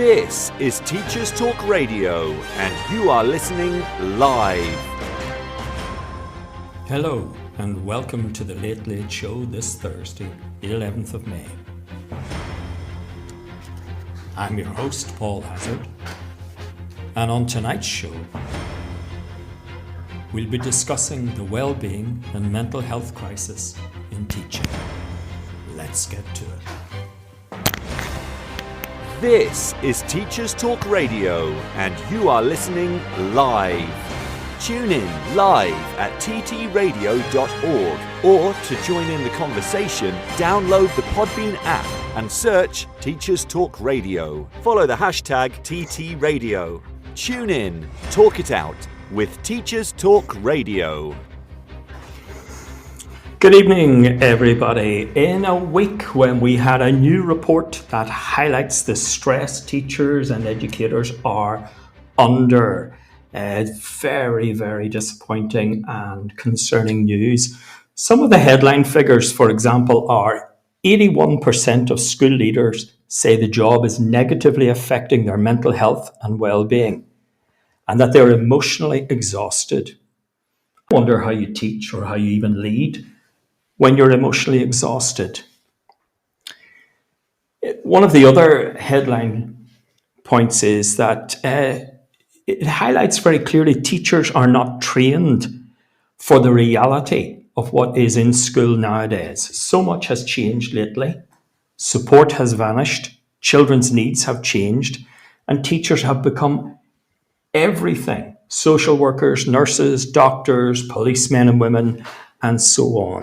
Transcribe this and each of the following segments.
This is Teachers Talk Radio, and you are listening live. Hello, and welcome to the Late Late Show this Thursday, 11th of May. I'm your host, Paul Hazard, and on tonight's show, we'll be discussing the well-being and mental health crisis in teaching. Let's get to it. This is Teachers Talk Radio, and you are listening live. Tune in live at ttradio.org, or to join in the conversation, download the Podbean app and search Teachers Talk Radio. Follow the hashtag TTRadio. Tune in, talk it out with Teachers Talk Radio. Good evening, everybody. In a week when we had a new report that highlights the stress teachers and educators are under, very, very disappointing and concerning news. Some of the headline figures, for example, are 81% of school leaders say the job is negatively affecting their mental health and well-being, and that they're emotionally exhausted. I wonder how you teach or how you even lead when you're emotionally exhausted. One of the other headline points is that it highlights very clearly teachers are not trained for the reality of what is in school nowadays. So much has changed lately. Support has vanished, children's needs have changed, and teachers have become everything. Social workers, nurses, doctors, policemen and women, and so on.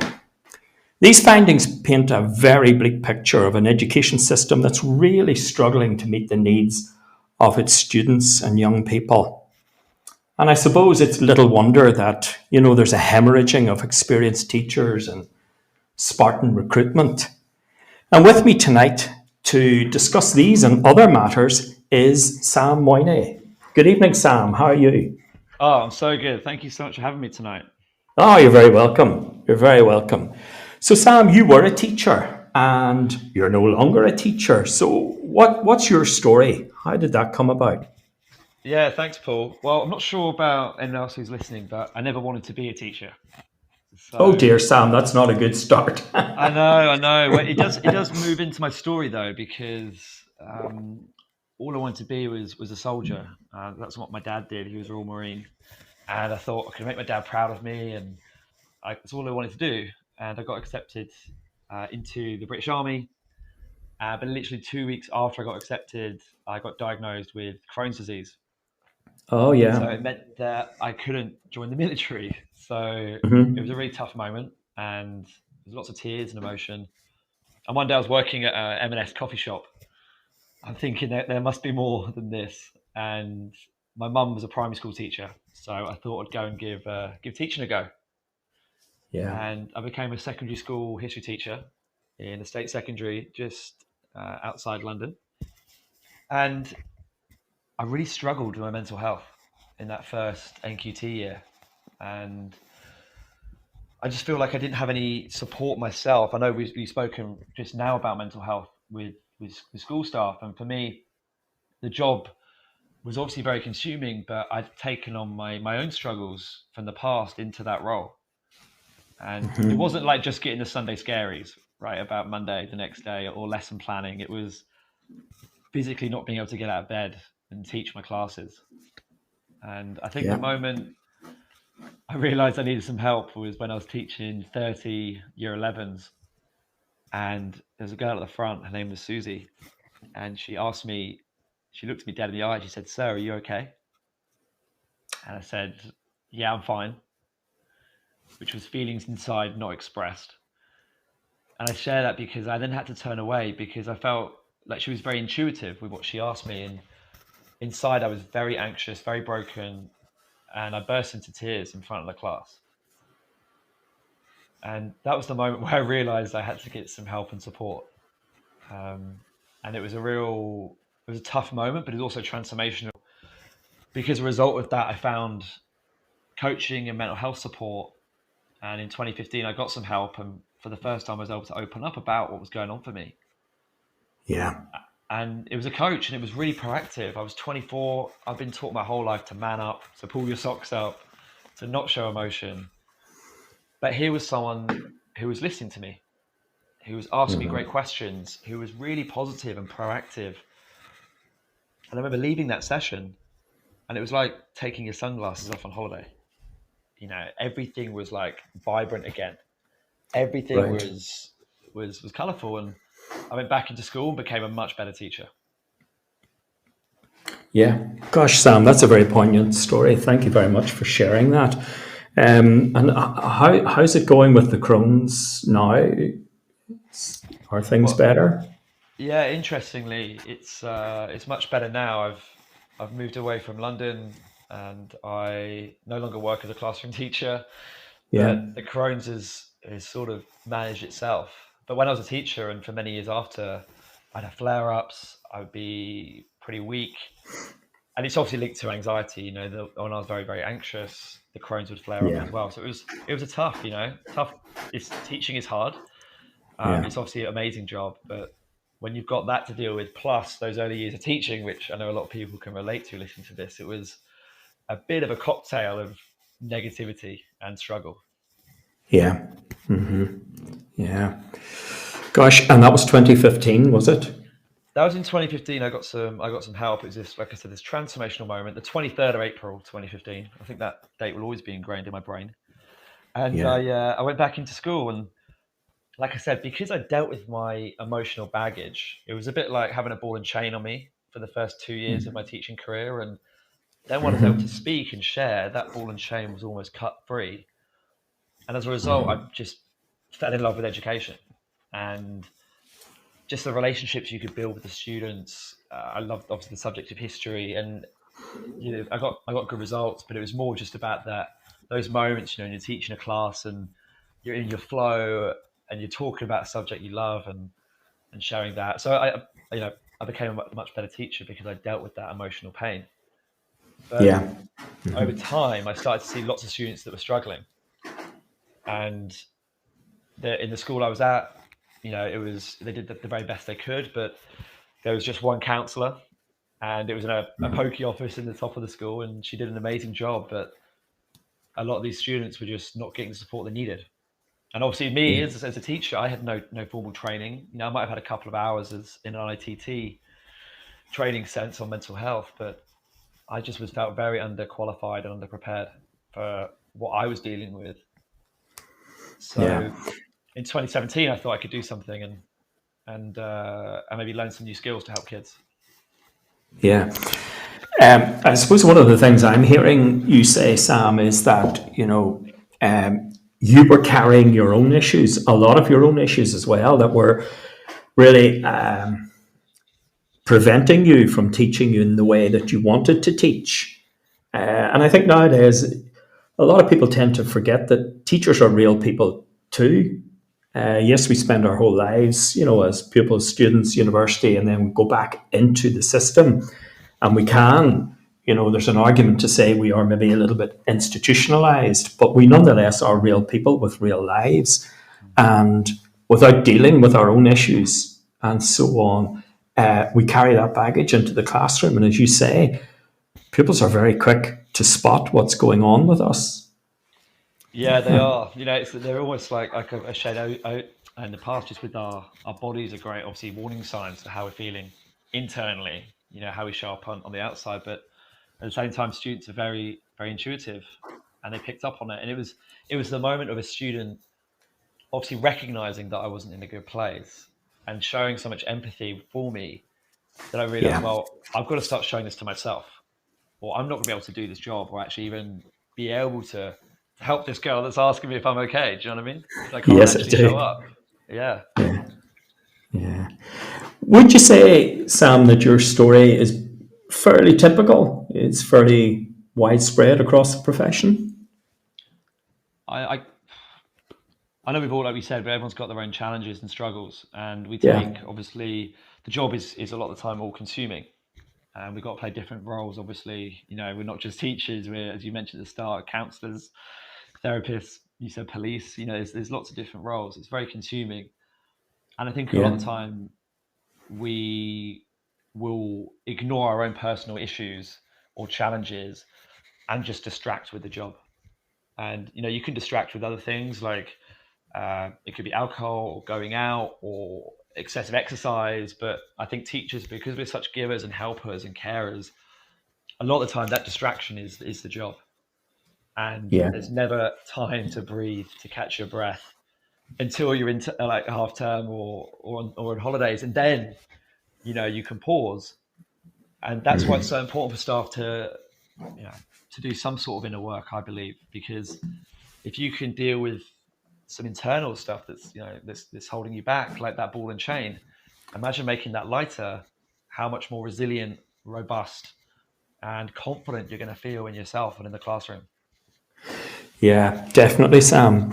These findings paint a very bleak picture of an education system that's really struggling to meet the needs of its students and young people. And I suppose it's little wonder that, there's a hemorrhaging of experienced teachers and Spartan recruitment. And with me tonight to discuss these and other matters is Sam Moyney. Good evening, Sam. How are you? Oh, I'm so good. Thank you so much for having me tonight. Oh, you're very welcome. You're very welcome. So, Sam, you were a teacher and you're no longer a teacher. So what's your story? How did that come about? Yeah, thanks, Paul. Well, I'm not sure about anyone else who's listening, but I never wanted to be a teacher. So, oh dear, Sam, that's not a good start. I know. Well, it does move into my story though, because all I wanted to be was a soldier. That's what my dad did. He was a Royal Marine, and I thought I could make my dad proud of me, and that's all I wanted to do. And I got accepted into the British Army. But literally 2 weeks after I got accepted, I got diagnosed with Crohn's disease. Oh, yeah. So it meant that I couldn't join the military. So It was a really tough moment, and there was lots of tears and emotion. And one day I was working at an M&S coffee shop. I'm thinking that there must be more than this. And my mum was a primary school teacher, so I thought I'd go and give teaching a go. Yeah. And I became a secondary school history teacher in a state secondary just outside London. And I really struggled with my mental health in that first NQT year. And I just feel like I didn't have any support myself. I know we've spoken just now about mental health with school staff. And for me, the job was obviously very consuming, but I'd taken on my own struggles from the past into that role. And it wasn't like just getting the Sunday scaries, right, about Monday the next day, or lesson planning. It was physically not being able to get out of bed and teach my classes. And I think the moment I realized I needed some help was when I was teaching 30 year 11s. And there's a girl at the front, her name was Susie. And she looked me dead in the eye. And she said, "Sir, are you okay?" And I said, "Yeah, I'm fine," which was feelings inside not expressed. And I share that because I then had to turn away, because I felt like she was very intuitive with what she asked me. And inside I was very anxious, very broken, and I burst into tears in front of the class. And that was the moment where I realized I had to get some help and support. And it was a tough moment, but it was also transformational, because as a result of that, I found coaching and mental health support. And in 2015, I got some help, and for the first time, I was able to open up about what was going on for me. Yeah. And it was a coach, and it was really proactive. I was 24. I've been taught my whole life to man up, to pull your socks up, to not show emotion. But here was someone who was listening to me, who was asking me great questions, who was really positive and proactive. And I remember leaving that session, and it was like taking your sunglasses off on holiday. You know, everything was like vibrant again. Everything Right. was colourful, and I went back into school and became a much better teacher. Yeah. Gosh, Sam, that's a very poignant story. Thank you very much for sharing that. And how's it going with the Crohn's now? Are things Well, better? yeah, interestingly, it's much better now. I've moved away from London, and I no longer work as a classroom teacher. Yeah. But the Crohn's is sort of managed itself. But when I was a teacher, and for many years after, I'd have flare ups. I would be pretty weak, and it's obviously linked to anxiety. You know, when I was very very anxious, the Crohn's would flare up Yeah. as well. So it was a tough, tough. It's teaching is hard. Yeah. It's obviously an amazing job, but when you've got that to deal with, plus those early years of teaching, which I know a lot of people can relate to listening to this, it was a bit of a cocktail of negativity and struggle. Yeah. Yeah. Gosh, and that was 2015, was it? That was in 2015. I got some help. It was this, like I said, this transformational moment, the 23rd of April, 2015. I think that date will always be ingrained in my brain. And Yeah. I went back into school, and like I said, because I dealt with my emotional baggage, it was a bit like having a ball and chain on me for the first 2 years of my teaching career. And then when I was able to speak and share, that ball and chain was almost cut free. And as a result, I just fell in love with education and just the relationships you could build with the students. I loved obviously the subject of history, and I got good results, but it was more just about those moments, you're teaching a class and you're in your flow and you're talking about a subject you love and sharing that. So I became a much better teacher because I dealt with that emotional pain. But Yeah. over time, I started to see lots of students that were struggling, and in the school I was at, they did the very best they could, but there was just one counsellor, and it was in a pokey office in the top of the school, and she did an amazing job, but a lot of these students were just not getting the support they needed. And obviously, me Yeah. as a teacher, I had no formal training. I might have had a couple of hours as in an ITT training sense on mental health, but I just was felt very underqualified and underprepared for what I was dealing with. Yeah. So in 2017, I thought I could do something and maybe learn some new skills to help kids. Yeah. I suppose one of the things I'm hearing you say, Sam, is that, you were carrying your own issues, a lot of your own issues as well, that were really preventing you from teaching you in the way that you wanted to teach. And I think nowadays, a lot of people tend to forget that teachers are real people too. Yes, we spend our whole lives, as pupils, students, university, and then we go back into the system. And we can, there's an argument to say we are maybe a little bit institutionalized, but we nonetheless are real people with real lives. And without dealing with our own issues and so on, we carry that baggage into the classroom. And as you say, pupils are very quick to spot what's going on with us. Yeah, they are. They're almost like a shared out in the past, just with our bodies are great, obviously warning signs to how we're feeling internally, how we show up on the outside. But at the same time, students are very, very intuitive, and they picked up on it. And it was the moment of a student obviously recognizing that I wasn't in a good place and showing so much empathy for me that I realized, Yeah. well, I've got to start showing this to myself, or I'm not going to be able to do this job, or actually even be able to help this girl that's asking me if I'm okay. Do you know what I mean? If I can't Yes, I actually show do. up. Yeah. Yeah. Would you say, Sam, that your story is fairly typical? It's fairly widespread across the profession? I, I, I know we've all, like we said, but everyone's got their own challenges and struggles. And we Yeah. take, obviously, the job is a lot of the time all consuming. And we've got to play different roles. Obviously, we're not just teachers. We're, as you mentioned at the start, counselors, therapists, you said police, there's lots of different roles. It's very consuming. And I think a lot Yeah. of the time we will ignore our own personal issues or challenges and just distract with the job. And you can distract with other things, like it could be alcohol or going out or excessive exercise. But I think teachers, because we're such givers and helpers and carers, a lot of the time that distraction is the job. And Yeah. there's never time to breathe, to catch your breath, until you're in like half term or on holidays, and then you can pause. And that's why it's so important for staff to do some sort of inner work, I believe, because if you can deal with some internal stuff that's holding you back, like that ball and chain, imagine making that lighter. How much more resilient, robust, and confident you're going to feel in yourself and in the classroom. Yeah, definitely, Sam.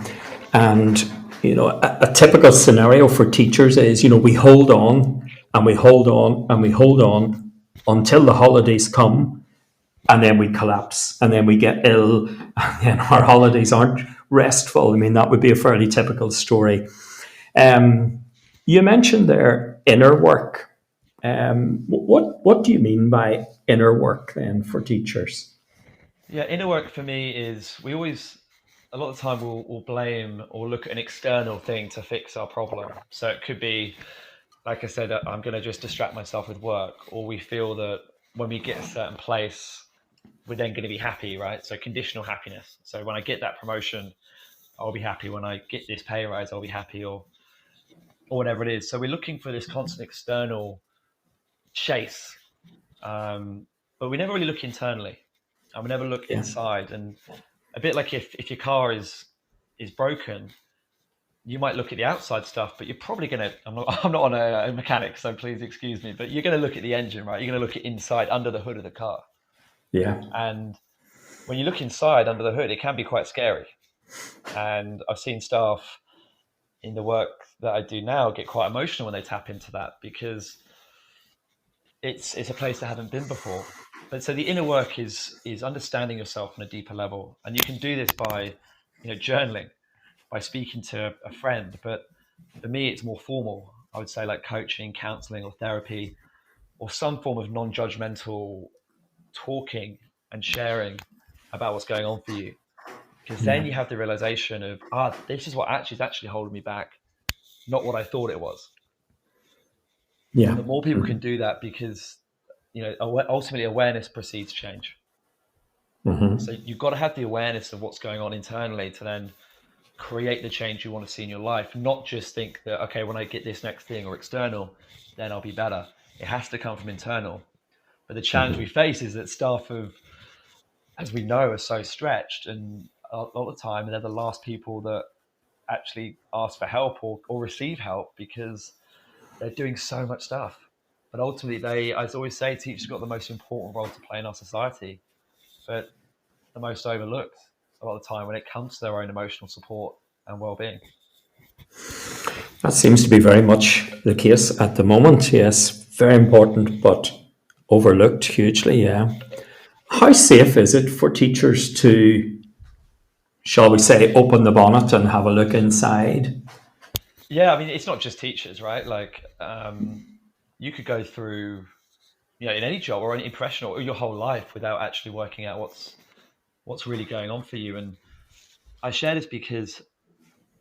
And a typical scenario for teachers is we hold on and we hold on and we hold on until the holidays come, and then we collapse, and then we get ill, and then our holidays aren't restful. I mean, that would be a fairly typical story. You mentioned there inner work. What do you mean by inner work then for teachers? Yeah, inner work for me is, we always, a lot of the time, we'll blame or look at an external thing to fix our problem. So it could be, like I said, I'm going to just distract myself with work, or we feel that when we get a certain place, we're then going to be happy, right? So conditional happiness. So when I get that promotion, I'll be happy. When I get this pay rise, I'll be happy, or whatever it is. So we're looking for this constant external chase, but we never really look internally, and we never look inside. And a bit like if your car is broken, you might look at the outside stuff, but you're probably going to, I'm not on a mechanic, so please excuse me, but you're going to look at the engine, right? You're going to look at inside, under the hood of the car. Yeah. And when you look inside under the hood, it can be quite scary. And I've seen staff in the work that I do now get quite emotional when they tap into that, because it's a place they haven't been before. But so the inner work is understanding yourself on a deeper level. And you can do this by, journaling, by speaking to a friend. But for me, it's more formal. I would say like coaching, counseling, or therapy, or some form of non-judgmental talking and sharing about what's going on for you. Because then you have the realization of, this is what is actually holding me back, not what I thought it was. Yeah. And the more people can do that, because ultimately awareness precedes change. So you've got to have the awareness of what's going on internally to then create the change you want to see in your life, not just think that, okay, when I get this next thing or external, then I'll be better. It has to come from internal. But the challenge we face is that staff as we know, are so stretched, and a lot of the time they're the last people that actually ask for help or receive help, because they're doing so much stuff. But ultimately, I always say, teachers got the most important role to play in our society, but the most overlooked a lot of the time when it comes to their own emotional support and well-being. That seems to be very much the case at the moment. Yes, very important, but overlooked hugely. Yeah. How safe is it for teachers to, shall we say, open the bonnet and have a look inside? Yeah, I mean, it's not just teachers, right? Like, you could go through, in any job or any professional or your whole life without actually working out what's really going on for you. And I share this because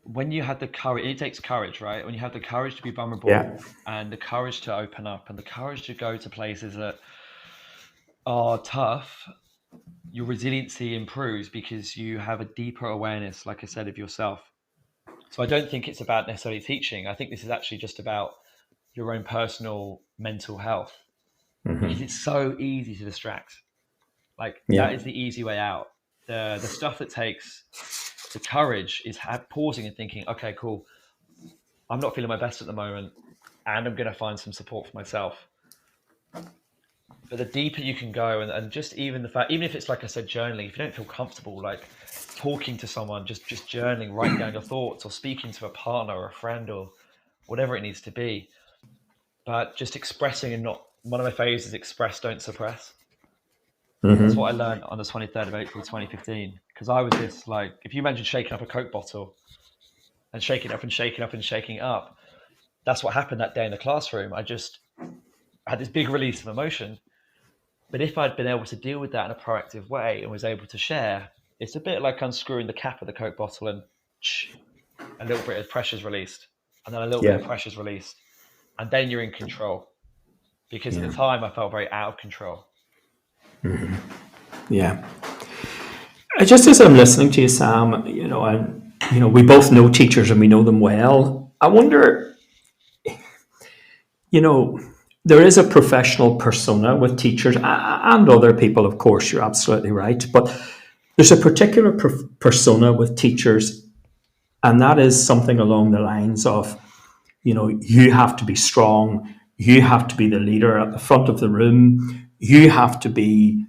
when you have the courage, it takes courage, right? When you have the courage to be vulnerable, and the courage to open up, and the courage to go to places that are tough, your resiliency improves because you have a deeper awareness, like I said, of yourself. So I don't think it's about necessarily teaching. I think this is actually just about your own personal mental health, because it's so easy to distract. Like, that is the easy way out. The stuff that takes the courage is pausing and thinking, okay, cool, I'm not feeling my best at the moment, and I'm going to find some support for myself. But the deeper you can go, and just even the fact, even if it's, like I said, journaling, if you don't feel comfortable, like talking to someone, just journaling, writing down your thoughts, or speaking to a partner or a friend or whatever it needs to be, but just expressing, and not, one of my favorites is express, don't suppress. That's what I learned on the 23rd of April 2015, because I was this, like, if you imagine shaking up a Coke bottle and shaking up and shaking up and shaking up, that's what happened that day in the classroom. I just I had this big release of emotion. But if I'd been able to deal with that in a proactive way and was able to share, it's a bit like unscrewing the cap of the Coke bottle and a little bit of pressure is released, and then a little bit Yeah. of pressure is released, and then you're in control. Because at Yeah. the time I felt very out of control. Yeah. Just as I'm listening to you, Sam, and we both know teachers and we know them well. I wonder, you know, there is a professional persona with teachers and other people, of course, you're absolutely right. But there's a particular persona with teachers, and that is something along the lines of, you have to be strong, you have to be the leader at the front of the room, you have to be,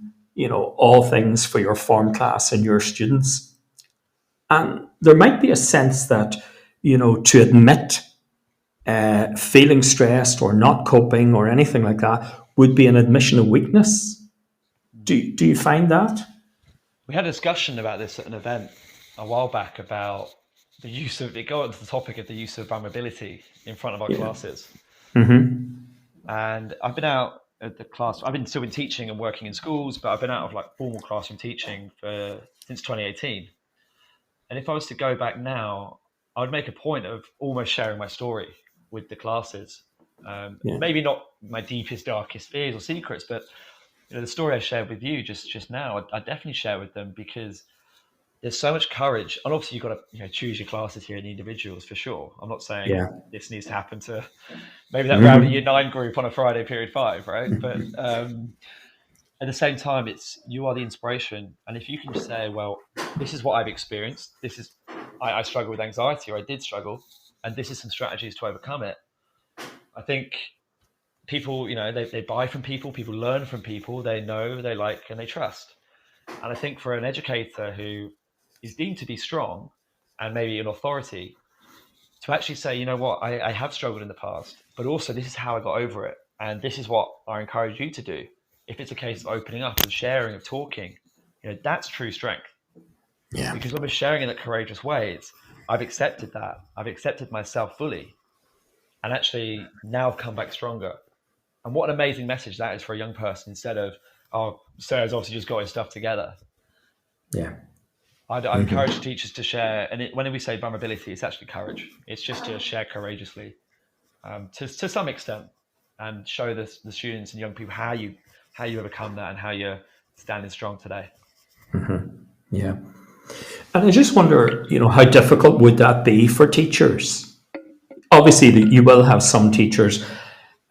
all things for your form class and your students. And there might be a sense that, to admit feeling stressed or not coping or anything like that would be an admission of weakness. Do you find that? We had a discussion about this at an event a while back about the use of it. Go on to the topic of the use of vulnerability in front of our Yeah. classes. Mm-hmm. And I've been out at the class. I've been still been teaching and working in schools, but I've been out of like formal classroom teaching since 2018. And if I was to go back now, I would make a point of almost sharing my story with the classes. Yeah. Maybe not my deepest, darkest fears or secrets, but the story I shared with you just now, I definitely share with them, because there's so much courage. And obviously, you've got to choose your classes here and the individuals for sure. I'm not saying Yeah. this needs to happen to maybe that rowdy year 9 group on a Friday period 5, right? But at the same time, you are the inspiration. And if you can just say, well, this is what I've experienced. I struggle with anxiety, or I did struggle, and this is some strategies to overcome it. I think people, they buy from people learn from people they know, they like, and they trust. And I think for an educator who is deemed to be strong and maybe an authority, to actually say, you know what, I have struggled in the past, but also this is how I got over it. And this is what I encourage you to do. If it's a case of opening up, of sharing, of talking, that's true strength. Yeah. Because when we're sharing in that courageous way, I've accepted that. I've accepted myself fully. And actually now I've come back stronger. And what an amazing message that is for a young person, instead of, oh, Sarah's obviously just got his stuff together. Yeah. I'd encourage teachers to share. And when we say vulnerability, it's actually courage. It's just to share courageously to some extent, and show the students and young people how you overcome that and how you're standing strong today. Yeah. And I just wonder, how difficult would that be for teachers? Obviously, you will have some teachers,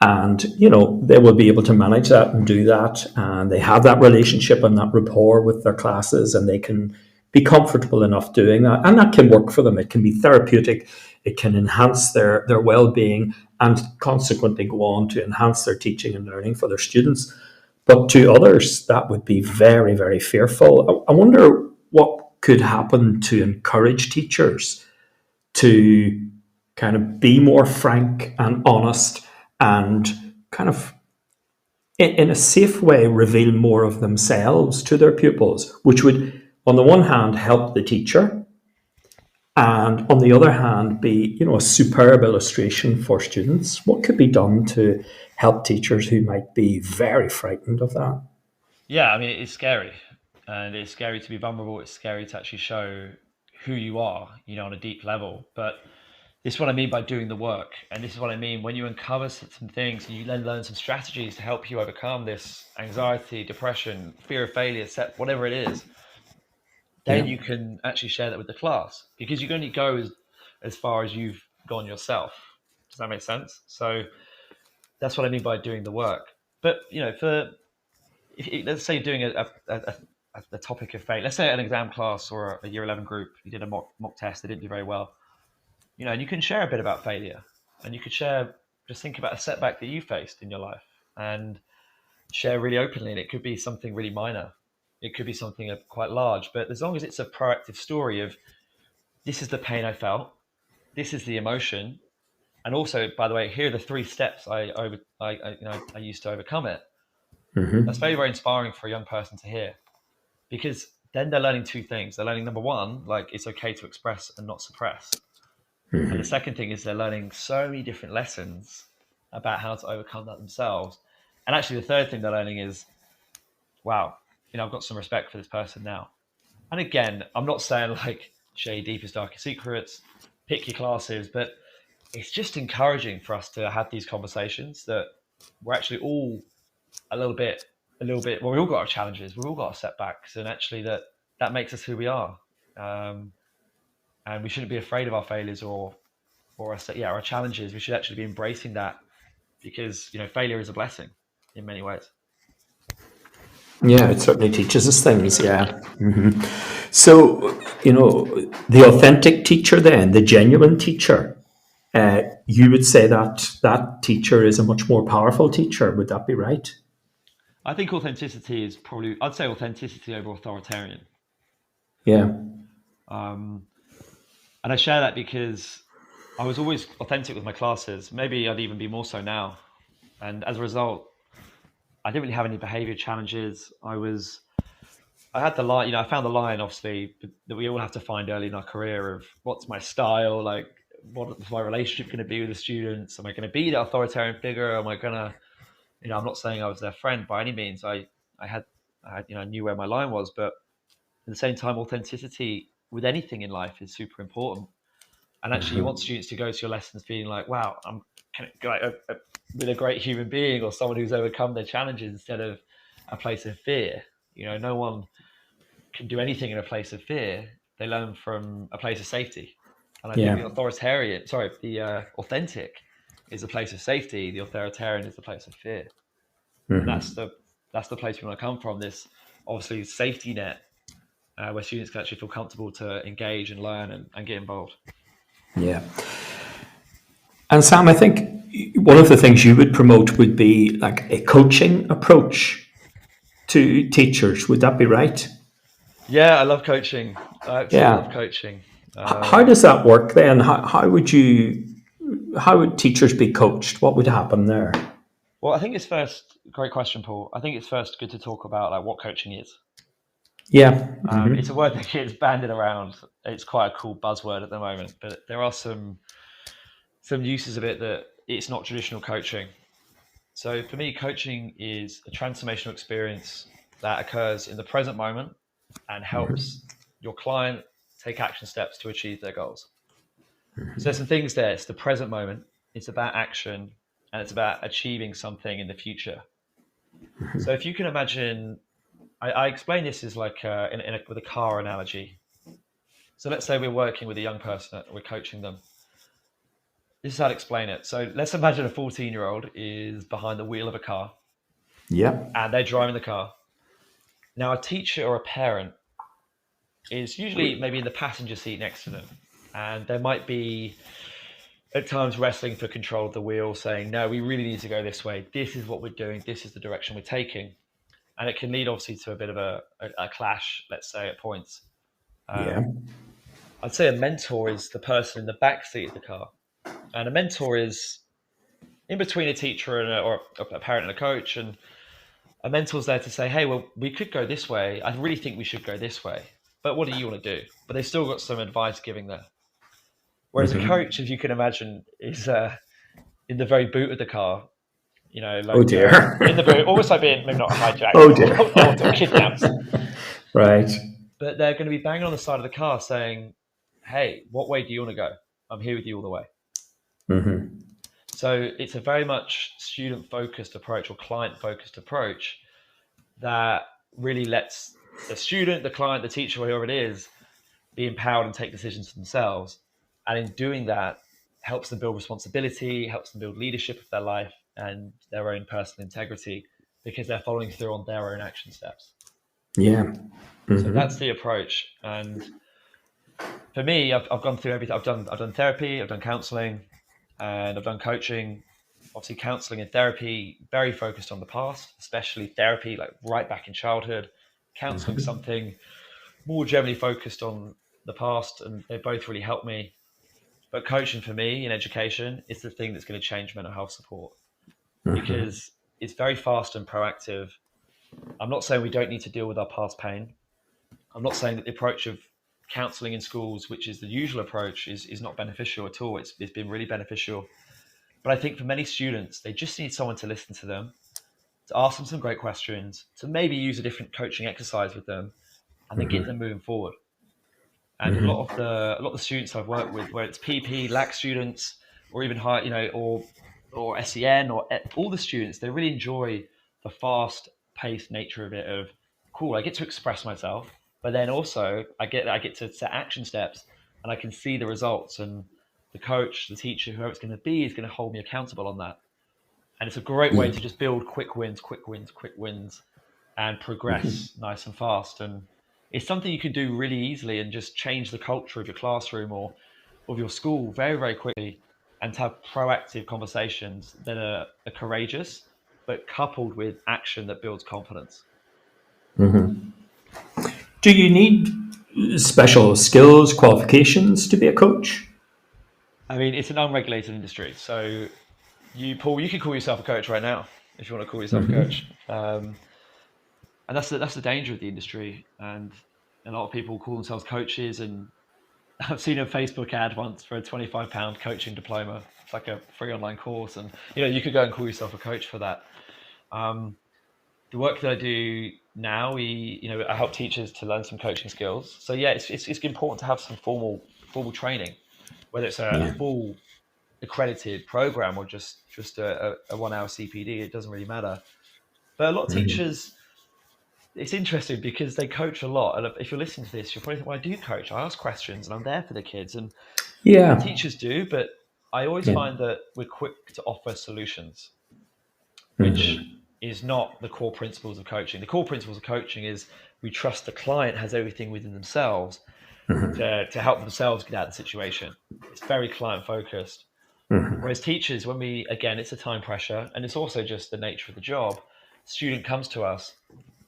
and they will be able to manage that and do that, and they have that relationship and that rapport with their classes, and they can be comfortable enough doing that, and that can work for them. It can be therapeutic, it can enhance their well-being, and consequently go on to enhance their teaching and learning for their students. But to others, that would be very, very fearful. I wonder what could happen to encourage teachers to kind of be more frank and honest, and kind of in a safe way reveal more of themselves to their pupils, which would, on the one hand, help the teacher, and on the other hand, be a superb illustration for students. What could be done to help teachers who might be very frightened of that? Yeah, I mean, it's scary, and it's scary to be vulnerable. It's scary to actually show who you are, on a deep level. But this is what I mean by doing the work. And this is what I mean when you uncover some things and you then learn some strategies to help you overcome this anxiety, depression, fear of failure, whatever it is. Then you can actually share that with the class, because you can only go as far as you've gone yourself. Does that make sense? So that's what I mean by doing the work. But, let's say you're doing a topic of failure. Let's say an exam class or a year 11 group, you did a mock test, they didn't do very well. And you can share a bit about failure, and you could just think about a setback that you faced in your life and share really openly. And it could be something really minor. It could be something quite large, but as long as it's a proactive story of, this is the pain I felt, this is the emotion, and also, by the way, here are the 3 steps I used to overcome it. That's very, very inspiring for a young person to hear, because then they're learning 2 things. They're learning, number 1, like, it's okay to express and not suppress. And the second thing is they're learning so many different lessons about how to overcome that themselves. And actually, the third thing they're learning is, wow, I've got some respect for this person now. And again, I'm not saying like share your deepest, darkest secrets, pick your classes, but it's just encouraging for us to have these conversations that we're actually all a little bit. Well, we all got our challenges, we've all got our setbacks, and actually that makes us who we are. And we shouldn't be afraid of our failures or our challenges. We should actually be embracing that, because failure is a blessing in many ways. Yeah, it certainly teaches us things. Yeah. So, the authentic teacher, then the genuine teacher, you would say that teacher is a much more powerful teacher. Would that be right? I think authenticity is probably, I'd say authenticity over authoritarian. Yeah. And I share that because I was always authentic with my classes. Maybe I'd even be more so now. And as a result, I didn't really have any behavior challenges. I had the line, I found the line, obviously, that we all have to find early in our career of what's my style, like what's my relationship going to be with the students? Am I going to be the authoritarian figure? Am I going to, I'm not saying I was their friend by any means. I knew where my line was, but at the same time, authenticity with anything in life is super important. And actually, you want students to go to your lessons feeling like, wow, I'm with a great human being or someone who's overcome their challenges, instead of a place of fear. No one can do anything in a place of fear. They learn from a place of safety. And I think the authentic is a place of safety. The authoritarian is the place of fear. And that's the place we want to come from. This obviously safety net where students can actually feel comfortable to engage and learn and get involved. Yeah. And Sam, I think one of the things you would promote would be like a coaching approach to teachers. Would that be right? Yeah, I love coaching. I absolutely love coaching. How does that work then? How would teachers be coached? What would happen there? Well, I think great question, Paul. I think it's first good to talk about like what coaching is. Yeah. It's a word that gets bandied around. It's quite a cool buzzword at the moment, but there are some uses of it that it's not traditional coaching. So for me, coaching is a transformational experience that occurs in the present moment and helps your client take action steps to achieve their goals. So there's some things there. It's the present moment. It's about action, and it's about achieving something in the future. So if you can imagine, I explain this as like with a car analogy. So let's say we're working with a young person, we're coaching them. This is how to explain it. So let's imagine a 14-year-old is behind the wheel of a car. Yeah. And they're driving the car. Now, a teacher or a parent is usually maybe in the passenger seat next to them. And there might be at times wrestling for control of the wheel, saying, no, we really need to go this way. This is what we're doing. This is the direction we're taking. And it can lead obviously to a bit of a clash, let's say, at points. I'd say a mentor is the person in the back seat of the car. And a mentor is in between a teacher or a parent and a coach. And a mentor's there to say, hey, well, we could go this way. I really think we should go this way. But what do you want to do? But they've still got some advice giving there. Whereas a coach, as you can imagine, is in the very boot of the car. Like, oh dear. In the boot, almost like being maybe not hijacked oh dear. or kidnapped. Right. But they're going to be banging on the side of the car saying, hey, what way do you want to go? I'm here with you all the way. So it's a very much student-focused approach or client-focused approach that really lets the student, the client, the teacher, whoever it is, be empowered and take decisions for themselves. And in doing that, helps them build responsibility, helps them build leadership of their life and their own personal integrity, because they're following through on their own action steps. Yeah. So that's the approach. And for me, I've gone through everything. I've done therapy, I've done counseling, and I've done coaching. Obviously, counseling and therapy, very focused on the past, especially therapy, like right back in childhood. Counseling, something more generally focused on the past, and they both really helped me. But coaching for me in education is the thing that's going to change mental health support, because it's very fast and proactive. I'm not saying we don't need to deal with our past pain. I'm not saying that the approach of counseling in schools, which is the usual approach, is not beneficial at all. It's been really beneficial. But I think for many students, they just need someone to listen to them to ask them some great questions, to maybe use a different coaching exercise with them, and then get them moving forward. And a lot of the students I've worked with, where it's PP, lax students, or even high, or SEN, or all the students, they really enjoy the fast-paced nature of it. Of cool, I get to express myself, but then also I get to set action steps, and I can see the results. And the coach, the teacher, whoever it's going to be, is going to hold me accountable on that. And it's a great way to just build quick wins, and progress nice and fast. And it's something you can do really easily and just change the culture of your classroom or of your school very, very quickly, and to have proactive conversations that are courageous, but coupled with action that builds confidence. Do you need special skills, qualifications to be a coach? I mean, it's an unregulated industry. So Paul, you can call yourself a coach right now if you want to call yourself a coach. And that's the danger of the industry. And a lot of people call themselves coaches, and I've seen a Facebook ad once for a £25 coaching diploma. It's like a free online course, and you could go and call yourself a coach for that. The work that I do now, I help teachers to learn some coaching skills. So yeah, it's important to have some formal training, whether it's a full accredited program or just a 1 hour CPD. It doesn't really matter. But a lot of teachers, it's interesting because they coach a lot. And if you're listening to this, you're probably thinking, well, I do coach. I ask questions and I'm there for the kids. And teachers do, but I always find that we're quick to offer solutions, which is not the core principles of coaching. The core principles of coaching is we trust the client has everything within themselves to help themselves get out of the situation. It's very client focused. Whereas teachers, again, it's a time pressure, and it's also just the nature of the job. Student comes to us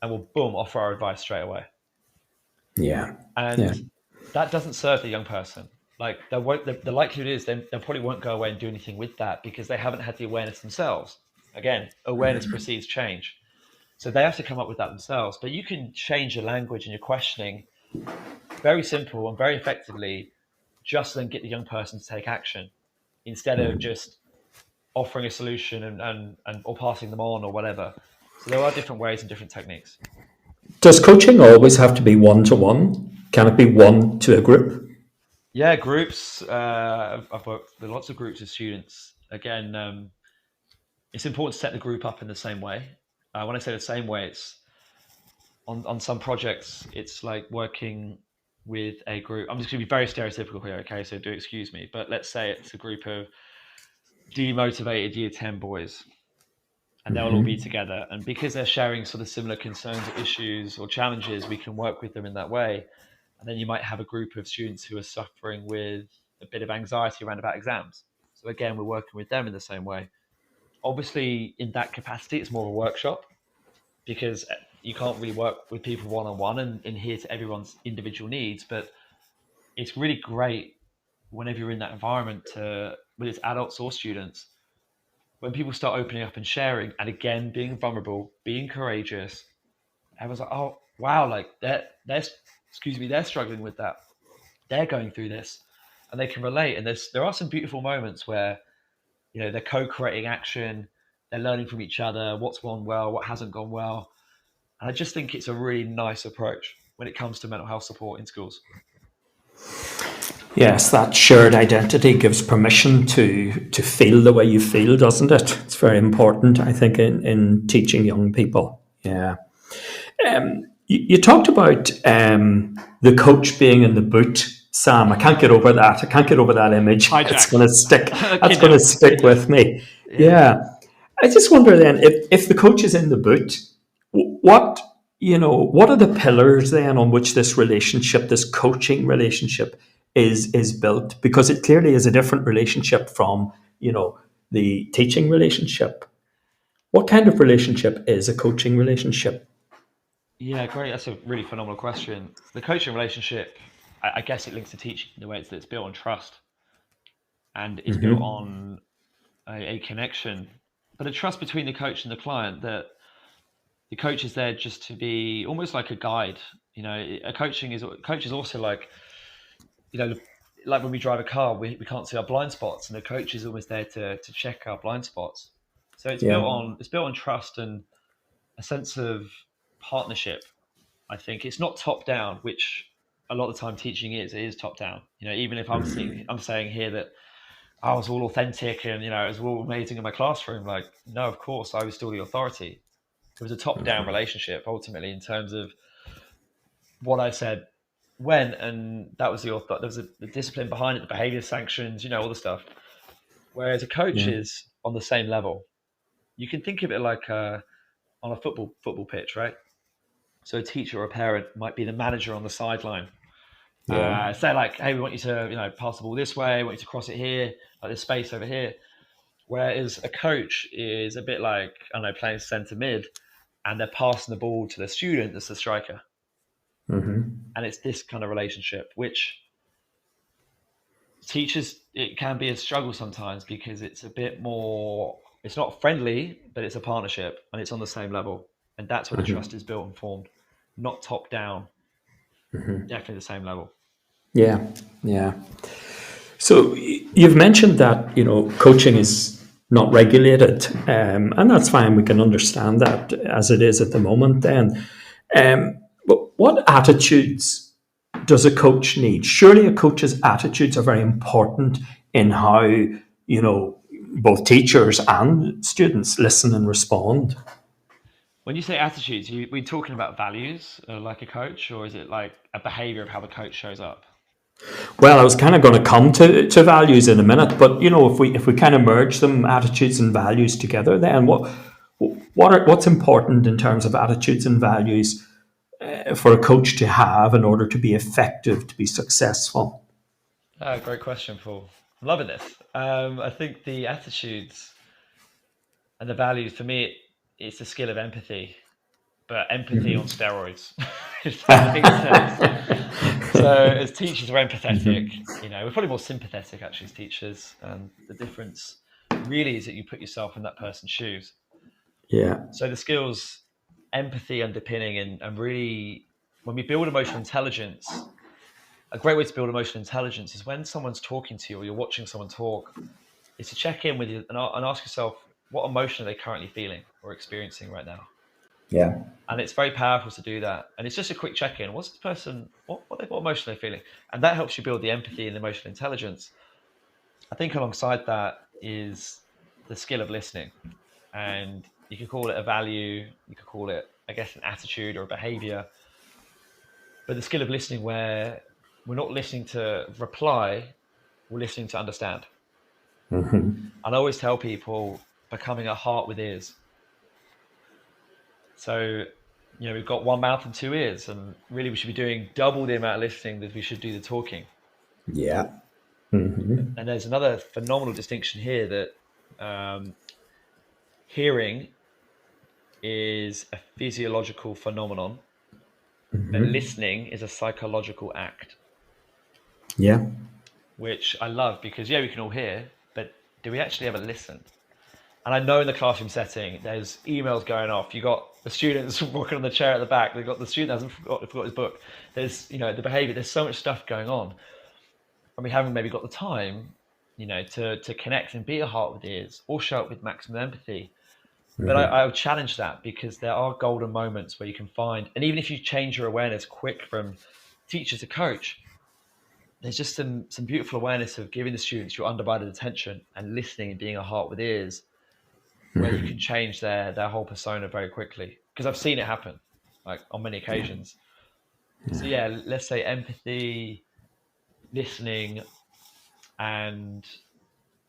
and we'll, boom, offer our advice straight away. And that doesn't serve the young person. Like the likelihood is they probably won't go away and do anything with that because they haven't had the awareness themselves. Again, awareness precedes change. So they have to come up with that themselves. But you can change your language and your questioning very simple and very effectively, just then get the young person to take action instead of just offering a solution and or passing them on or whatever. So there are different ways and different techniques. Does coaching always have to be one-to-one? Can it be one to a group? Yeah, groups. I've worked with lots of groups of students. Again, it's important to set the group up in the same way. When I say the same way, it's on some projects, it's like working with a group. I'm just going to be very stereotypical here, okay? So do excuse me. But let's say it's a group of demotivated year 10 boys, and they'll all be together. And because they're sharing sort of similar concerns or issues or challenges, we can work with them in that way. And then you might have a group of students who are suffering with a bit of anxiety around about exams. So again, we're working with them in the same way. Obviously, in that capacity, it's more of a workshop because you can't really work with people one-on-one and adhere to everyone's individual needs. But it's really great whenever you're in that environment, whether it's adults or students, when people start opening up and sharing, and again, being vulnerable, being courageous, everyone's like, oh, wow, like they're struggling with that. They're going through this and they can relate. And there are some beautiful moments where, they're co-creating action, they're learning from each other, what's gone well, what hasn't gone well. And I just think it's a really nice approach when it comes to mental health support in schools. Yes, that shared identity gives permission to feel the way you feel, doesn't it? It's very important, I think, in teaching young people. Yeah. You talked about the coach being in the boot, Sam. I can't get over that. I can't get over that image. Hijack. It's going to stick. That's going to stick with me. Yeah. I just wonder then if the coach is in the boot, what are the pillars then on which this relationship, this coaching relationship, is built? Because it clearly is a different relationship from the teaching relationship. What kind of relationship is a coaching relationship? Yeah, great. That's a really phenomenal question. The coaching relationship, I guess it links to teaching in the way it's built on trust and it's built on a connection, but a trust between the coach and the client, that the coach is there just to be almost like a guide. A coach is also like, like when we drive a car, we can't see our blind spots, and the coach is almost there to check our blind spots. So it's built on trust, and a sense of partnership. I think it's not top down, which a lot of the time teaching is. It is top down. Even if I'm saying here that I was all authentic and it was all amazing in my classroom. Like, no, of course, I was still the authority. It was a top down relationship ultimately in terms of what I said when, and that was there was the discipline behind it, the behavior sanctions, all the stuff. Whereas a coach is on the same level. You can think of it like on a football pitch, right? So a teacher or a parent might be the manager on the sideline. Say like, hey, we want you to pass the ball this way, we want you to cross it here, like there's space over here. Whereas a coach is a bit like, I don't know, playing centre mid, and they're passing the ball to the student that's the striker. And it's this kind of relationship, which teachers, it can be a struggle sometimes because it's a bit more, it's not friendly, but it's a partnership and it's on the same level. And that's where the trust is built and formed, not top down, definitely the same level. Yeah, yeah. So you've mentioned that coaching is not regulated, and that's fine. We can understand that as it is at the moment. Then, but what attitudes does a coach need? Surely a coach's attitudes are very important in how both teachers and students listen and respond. When you say attitudes, we talking about values like a coach, or is it like a behavior of how the coach shows up? Well, I was kind of going to come to values in a minute, but if we kind of merge them, attitudes and values together, then what's important in terms of attitudes and values for a coach to have in order to be effective, to be successful? Great question, Paul. I'm loving this. I think the attitudes and the values for me, it's the skill of empathy, but empathy on steroids. If that makes sense. So as teachers, we're empathetic. We're probably more sympathetic actually as teachers. And the difference really is that you put yourself in that person's shoes. Yeah. So the skills, empathy underpinning, and really, when we build emotional intelligence, a great way to build emotional intelligence is when someone's talking to you or you're watching someone talk, is to check in with you and ask yourself, what emotion are they currently feeling or experiencing right now? Yeah. And it's very powerful to do that. And it's just a quick check-in. What's the person, what emotion are they feeling? And that helps you build the empathy and emotional intelligence. I think alongside that is the skill of listening. And you could call it a value, you could call it, I guess, an attitude or a behavior. But the skill of listening where we're not listening to reply, we're listening to understand. And I always tell people, becoming a heart with ears. So, we've got one mouth and two ears, and really we should be doing double the amount of listening that we should do the talking. Yeah. And there's another phenomenal distinction here that hearing is a physiological phenomenon, but listening is a psychological act. Yeah. Which I love because, we can all hear, but do we actually ever listen? And I know in the classroom setting, there's emails going off. You got the students walking on the chair at the back. They've got the student hasn't forgot his book. There's, the behavior. There's so much stuff going on, and we haven't maybe got the time, to connect and be a heart with ears or show up with maximum empathy. But I would challenge that because there are golden moments where you can find, and even if you change your awareness quick from teacher to coach, there's just some beautiful awareness of giving the students your undivided attention and listening and being a heart with ears, where you can change their whole persona very quickly. Because I've seen it happen, like on many occasions. So let's say empathy, listening, and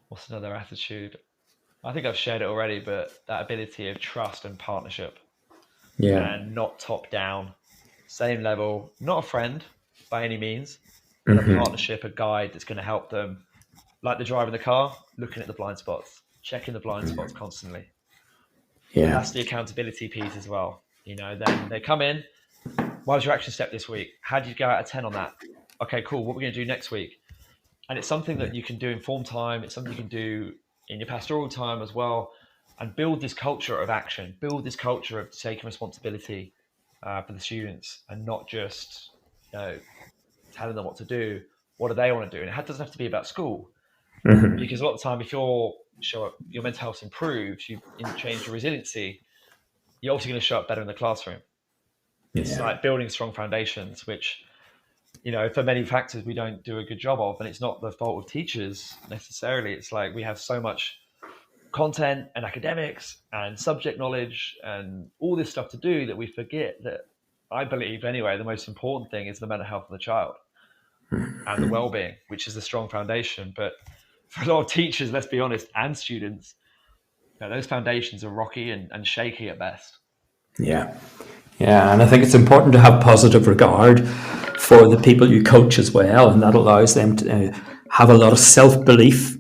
what's another attitude? I think I've shared it already, but that ability of trust and partnership. Yeah. And not top down, same level, not a friend by any means, but a partnership, a guide that's going to help them, like the driver in the car, looking at the blind spots, checking the blind spots constantly. Yeah. And that's the accountability piece as well. Then they come in, what was your action step this week? How did you go out of 10 on that? Okay, cool. What are we going to do next week? And it's something that you can do in form time. It's something you can do in your pastoral time as well, and build this culture of action, build this culture of taking responsibility for the students and not just, telling them what to do. What do they want to do? And it doesn't have to be about school, because a lot of the time, if your mental health improves, you change your resiliency, you're obviously going to show up better in the classroom. It's like building strong foundations, which, for many factors we don't do a good job of. And it's not the fault of teachers necessarily. It's like we have so much content and academics and subject knowledge and all this stuff to do that we forget that, I believe anyway, the most important thing is the mental health of the child and the well-being, which is a strong foundation. But for a lot of teachers, let's be honest, and students, those foundations are rocky and shaky at best. Yeah. Yeah, and I think it's important to have positive regard for the people you coach as well, and that allows them to have a lot of self-belief.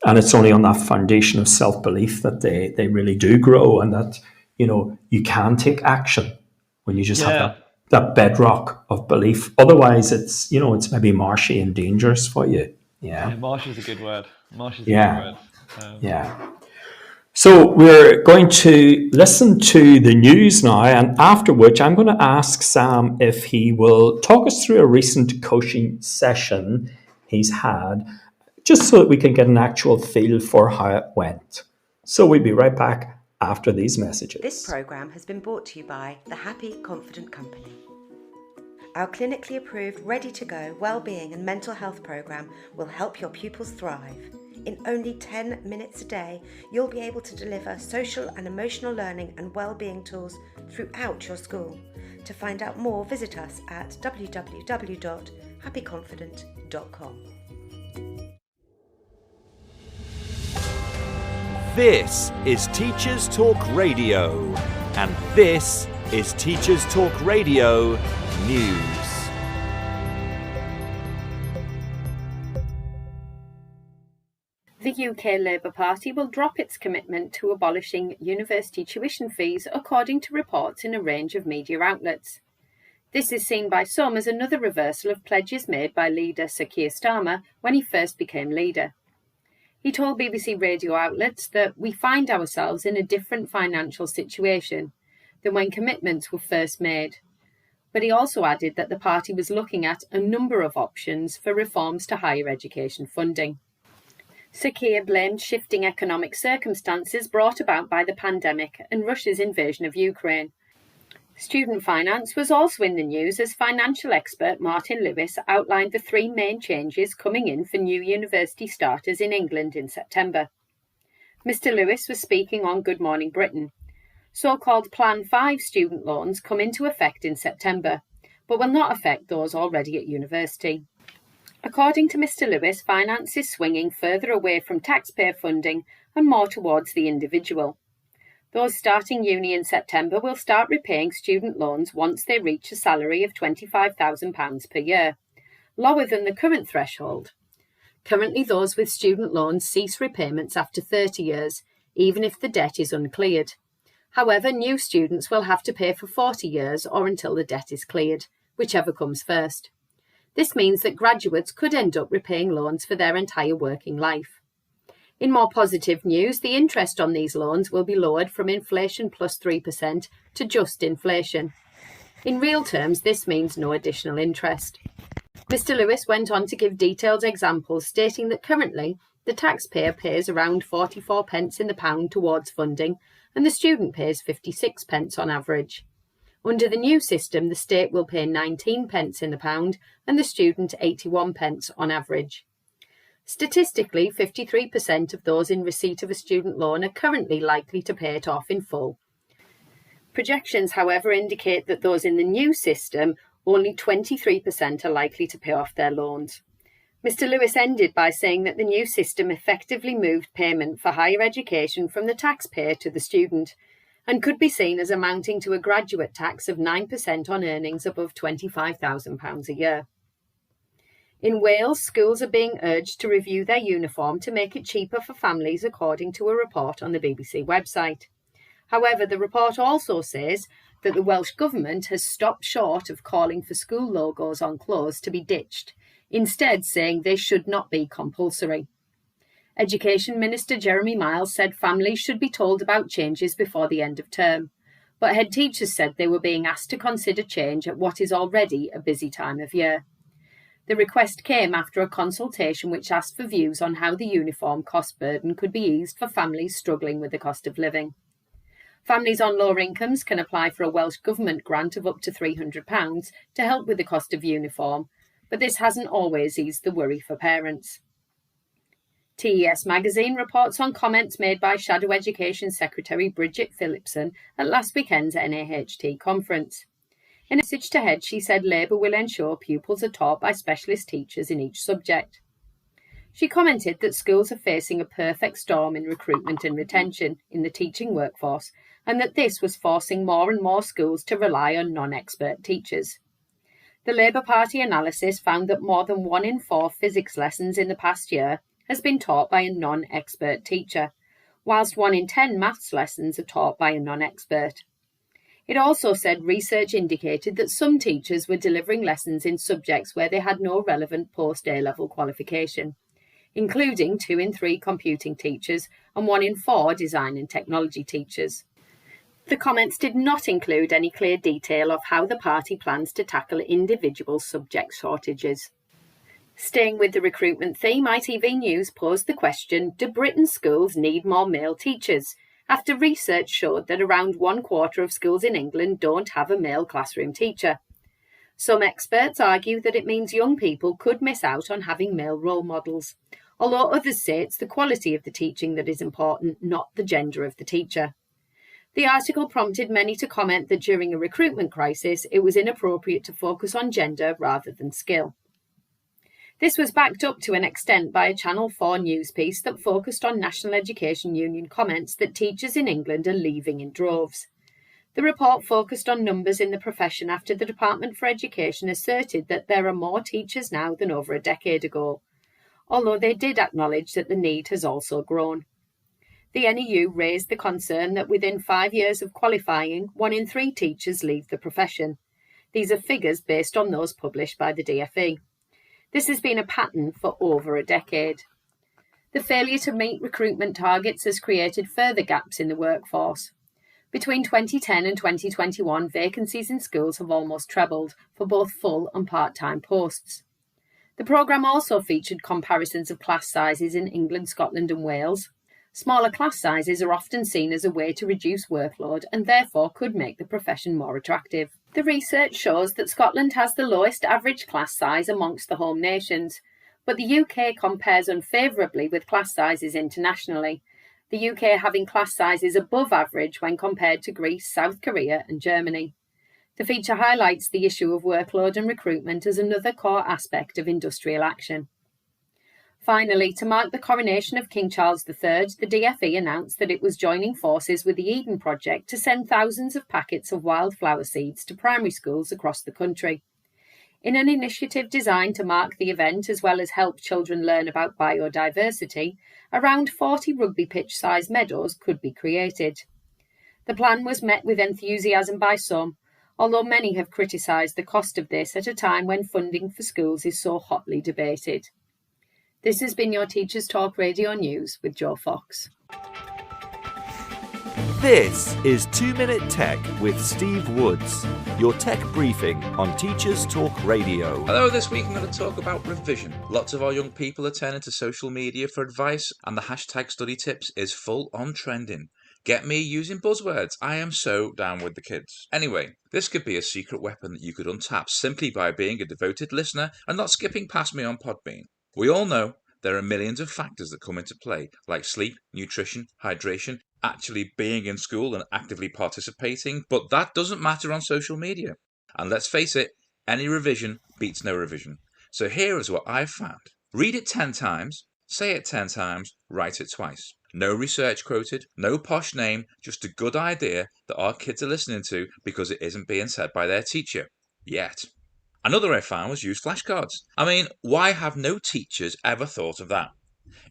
And it's only on that foundation of self-belief that they really do grow, and that, you can take action when you just have that bedrock of belief. Otherwise, it's maybe marshy and dangerous for you. Yeah, marsh is a good word. A good word. So we're going to listen to the news now, and after which I'm going to ask Sam if he will talk us through a recent coaching session he's had, just so that we can get an actual feel for how it went. So we'll be right back after these messages. This programme has been brought to you by the Happy Confident Company. Our clinically approved, ready-to-go wellbeing and mental health programme will help your pupils thrive. In only 10 minutes a day, you'll be able to deliver social and emotional learning and wellbeing tools throughout your school. To find out more, visit us at www.happyconfident.com. This is Teachers Talk Radio, and this is Teachers Talk Radio News. The UK Labour Party will drop its commitment to abolishing university tuition fees, according to reports in a range of media outlets. This is seen by some as another reversal of pledges made by leader Sir Keir Starmer when he first became leader. He told BBC radio outlets that we find ourselves in a different financial situation than when commitments were first made. But he also added that the party was looking at a number of options for reforms to higher education funding. Sir Keir blamed shifting economic circumstances brought about by the pandemic and Russia's invasion of Ukraine. Student finance was also in the news as financial expert Martin Lewis outlined the three main changes coming in for new university starters in England in September. Mr. Lewis was speaking on Good Morning Britain. So-called Plan 5 student loans come into effect in September, but will not affect those already at university. According to Mr. Lewis, finance is swinging further away from taxpayer funding and more towards the individual. Those starting uni in September will start repaying student loans once they reach a salary of £25,000 per year, lower than the current threshold. Currently, those with student loans cease repayments after 30 years, even if the debt is uncleared. However, new students will have to pay for 40 years or until the debt is cleared, whichever comes first. This means that graduates could end up repaying loans for their entire working life. In more positive news, the interest on these loans will be lowered from inflation plus 3% to just inflation. In real terms, this means no additional interest. Mr. Lewis went on to give detailed examples, stating that currently the taxpayer pays around 44 pence in the pound towards funding, and the student pays 56 pence on average. Under the new system, the state will pay 19 pence in the pound and the student 81 pence on average. Statistically, 53% of those in receipt of a student loan are currently likely to pay it off in full. Projections, however, indicate that those in the new system, only 23% are likely to pay off their loans. Mr. Lewis ended by saying that the new system effectively moved payment for higher education from the taxpayer to the student, and could be seen as amounting to a graduate tax of 9% on earnings above £25,000 a year. In Wales, schools are being urged to review their uniform to make it cheaper for families, according to a report on the BBC website. However, the report also says that the Welsh Government has stopped short of calling for school logos on clothes to be ditched, instead saying they should not be compulsory. Education Minister Jeremy Miles said families should be told about changes before the end of term, but head teachers said they were being asked to consider change at what is already a busy time of year. The request came after a consultation which asked for views on how the uniform cost burden could be eased for families struggling with the cost of living. Families on lower incomes can apply for a Welsh Government grant of up to £300 to help with the cost of uniform, but this hasn't always eased the worry for parents. TES magazine reports on comments made by Shadow Education Secretary Bridget Phillipson at last weekend's NAHT conference. In a message to Head, she said Labour will ensure pupils are taught by specialist teachers in each subject. She commented that schools are facing a perfect storm in recruitment and retention in the teaching workforce, and that this was forcing more and more schools to rely on non-expert teachers. The Labour Party analysis found that more than 1 in 4 physics lessons in the past year has been taught by a non-expert teacher, whilst 1 in 10 maths lessons are taught by a non-expert. It also said research indicated that some teachers were delivering lessons in subjects where they had no relevant post-A-level qualification, including 2 in 3 computing teachers and 1 in 4 design and technology teachers. The comments did not include any clear detail of how the party plans to tackle individual subject shortages. Staying with the recruitment theme, ITV News posed the question, do Britain's schools need more male teachers? After research showed that around 1/4 of schools in England don't have a male classroom teacher. Some experts argue that it means young people could miss out on having male role models, although others say it's the quality of the teaching that is important, not the gender of the teacher. The article prompted many to comment that during a recruitment crisis, it was inappropriate to focus on gender rather than skill. This was backed up to an extent by a Channel 4 news piece that focused on National Education Union comments that teachers in England are leaving in droves. The report focused on numbers in the profession after the Department for Education asserted that there are more teachers now than over a decade ago, although they did acknowledge that the need has also grown. The NEU raised the concern that within 5 years of qualifying, 1 in 3 teachers leave the profession. These are figures based on those published by the DFE. This has been a pattern for over a decade. The failure to meet recruitment targets has created further gaps in the workforce. Between 2010 and 2021, vacancies in schools have almost trebled for both full and part-time posts. The programme also featured comparisons of class sizes in England, Scotland and Wales. Smaller class sizes are often seen as a way to reduce workload and therefore could make the profession more attractive. The research shows that Scotland has the lowest average class size amongst the home nations, but the UK compares unfavourably with class sizes internationally, the UK having class sizes above average when compared to Greece, South Korea and Germany. The feature highlights the issue of workload and recruitment as another core aspect of industrial action. Finally, to mark the coronation of King Charles III, the DFE announced that it was joining forces with the Eden Project to send thousands of packets of wildflower seeds to primary schools across the country. In an initiative designed to mark the event as well as help children learn about biodiversity, around 40 rugby pitch-sized meadows could be created. The plan was met with enthusiasm by some, although many have criticised the cost of this at a time when funding for schools is so hotly debated. This has been your Teachers Talk Radio News with Joe Fox. This is 2 Minute Tech with Steve Woods, your tech briefing on Teachers Talk Radio. Hello, this week I'm going to talk about revision. Lots of our young people are turning to social media for advice, and the hashtag study tips is full on trending. Get me using buzzwords. I am so down with the kids. Anyway, this could be a secret weapon that you could untap simply by being a devoted listener and not skipping past me on Podbean. We all know there are millions of factors that come into play, like sleep, nutrition, hydration, actually being in school and actively participating, but that doesn't matter on social media. And let's face it, any revision beats no revision. So here is what I've found. Read it 10 times, say it 10 times, write it twice. No research quoted, no posh name, just a good idea that our kids are listening to because it isn't being said by their teacher. Yet. Another I found was use flashcards. I mean, why have no teachers ever thought of that?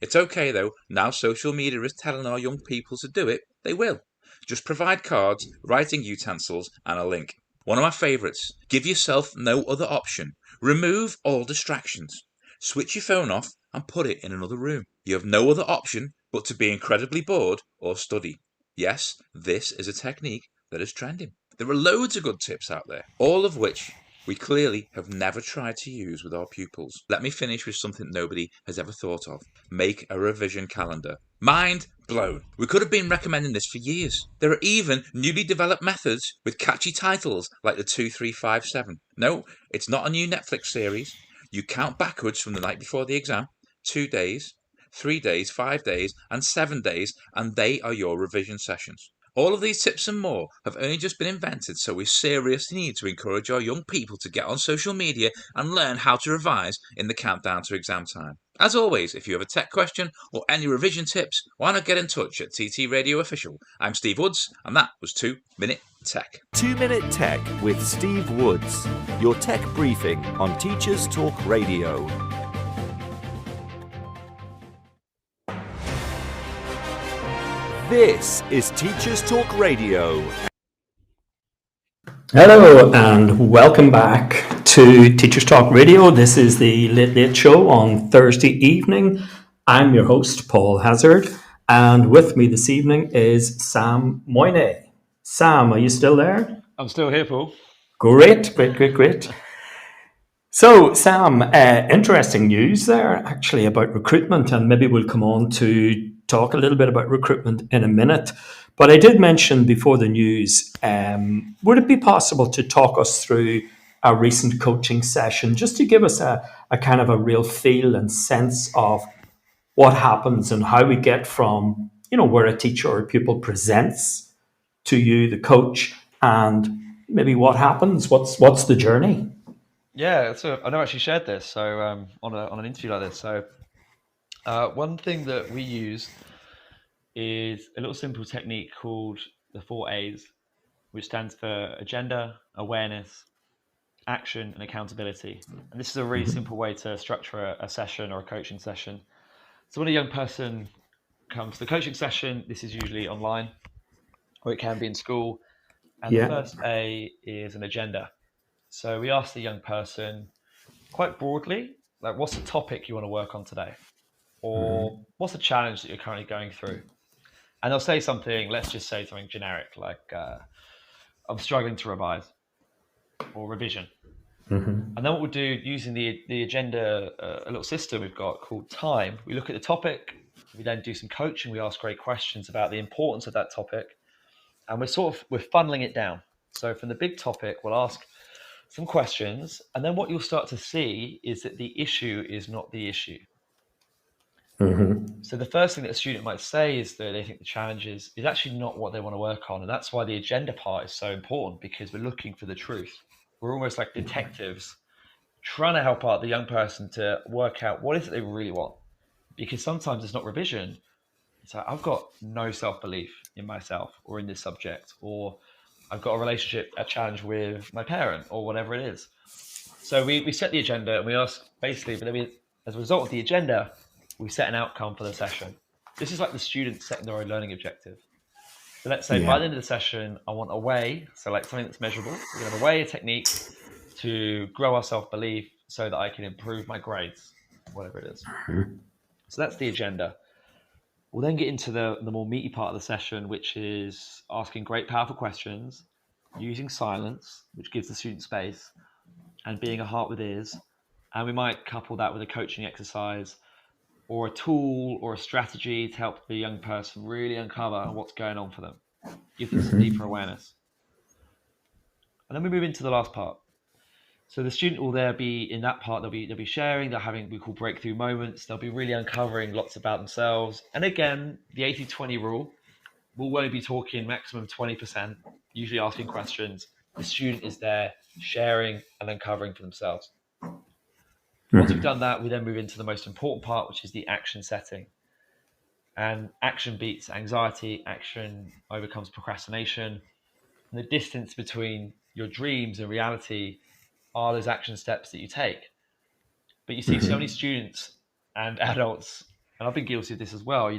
It's okay though, now social media is telling our young people to do it, they will. Just provide cards, writing utensils and a link. One of my favourites, give yourself no other option. Remove all distractions. Switch your phone off and put it in another room. You have no other option but to be incredibly bored or study. Yes, this is a technique that is trending. There are loads of good tips out there, all of which we clearly have never tried to use with our pupils. Let me finish with something nobody has ever thought of. Make a revision calendar. Mind blown. We could have been recommending this for years. There are even newly developed methods with catchy titles like the 2357. No, it's not a new Netflix series. You count backwards from the night before the exam, 2 days, 3 days, 5 days, and 7 days, and they are your revision sessions. All of these tips and more have only just been invented, so we seriously need to encourage our young people to get on social media and learn how to revise in the countdown to exam time. As always, if you have a tech question or any revision tips, why not get in touch at TT Radio Official. I'm Steve Woods, and that was 2 Minute Tech. 2 Minute Tech with Steve Woods, your tech briefing on Teachers Talk Radio. This is Teachers Talk Radio. Hello and welcome back to Teachers Talk Radio. This is the Late Late Show on Thursday evening. I'm your host, Paul Hazard, and with me this evening is Sam Moyne. Sam, are you still there? I'm still here, Paul. Great. So, Sam, interesting news there actually about recruitment, and maybe we'll come on to talk a little bit about recruitment in a minute. But I did mention before the news, would it be possible to talk us through a recent coaching session, just to give us a kind of a real feel and sense of what happens and how we get from, where a teacher or a pupil presents to you, the coach, and maybe what happens, what's the journey? Yeah, so I never actually shared this, so on an interview like this. So one thing that we use is a little simple technique called the 4 A's, which stands for agenda, awareness, action, and accountability. And this is a really simple way to structure a session or a coaching session. So when a young person comes to the coaching session, this is usually online, or it can be in school. And the first A is an agenda. So we ask the young person quite broadly, like, what's the topic you want to work on today? Or what's the challenge that you're currently going through? And they'll say something, let's just say something generic, like, I'm struggling to revise, or revision. And then what we'll do, using the agenda, a little system we've got called time, we look at the topic, we then do some coaching, we ask great questions about the importance of that topic, and we're funneling it down. So from the big topic, we'll ask some questions, and then what you'll start to see is that the issue is not the issue. So the first thing that a student might say is that they think the challenge is actually not what they want to work on. And that's why the agenda part is so important, because we're looking for the truth. We're almost like detectives trying to help out the young person to work out what is it they really want. Because sometimes it's not revision. It's like, I've got no self-belief in myself or in this subject, or I've got a challenge with my parent, or whatever it is. So we set the agenda, and we ask basically, but then as a result of the agenda, we set an outcome for the session. This is like the students setting their own learning objective. So let's say by the end of the session, I want a way, so like something that's measurable. We're going to have a way, a technique to grow our self-belief so that I can improve my grades, whatever it is. So that's the agenda. We'll then get into the more meaty part of the session, which is asking great, powerful questions, using silence, which gives the student space, and being a heart with ears. And we might couple that with a coaching exercise, or a tool or a strategy to help the young person really uncover what's going on for them, give them some deeper awareness. And then we move into the last part. So the student will there be in that part, they'll be sharing, they're having what we call breakthrough moments. They'll be really uncovering lots about themselves. And again, the 80-20 rule, we'll only be talking maximum 20%, usually asking questions. The student is there sharing and uncovering for themselves. Once we've done that, we then move into the most important part, which is the action setting. And action beats anxiety, action overcomes procrastination. And the distance between your dreams and reality are those action steps that you take. But you see so many students and adults, and I've been guilty of this as well,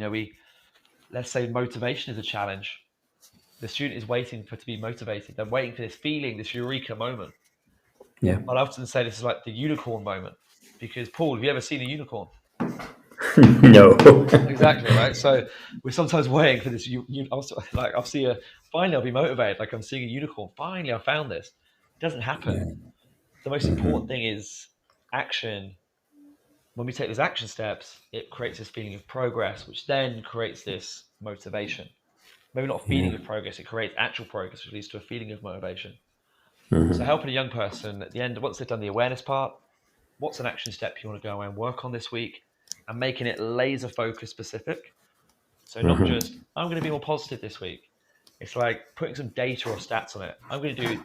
let's say motivation is a challenge. The student is waiting to be motivated. They're waiting for this feeling, this eureka moment. Yeah. I often say this is like the unicorn moment. Because, Paul, have you ever seen a unicorn? No. Exactly, right? So we're sometimes waiting for this. I'll see finally I'll be motivated. Like, I'm seeing a unicorn. Finally, I found this. It doesn't happen. The most important thing is action when we take those action steps, it creates this feeling of progress, which then creates this motivation. Maybe not a feeling of progress, it creates actual progress, which leads to a feeling of motivation. So helping a young person at the end, once they've done the awareness part, what's an action step you want to go away and work on this week, and making it laser focus specific. So not just, I'm going to be more positive this week. It's like putting some data or stats on it. I'm going to do,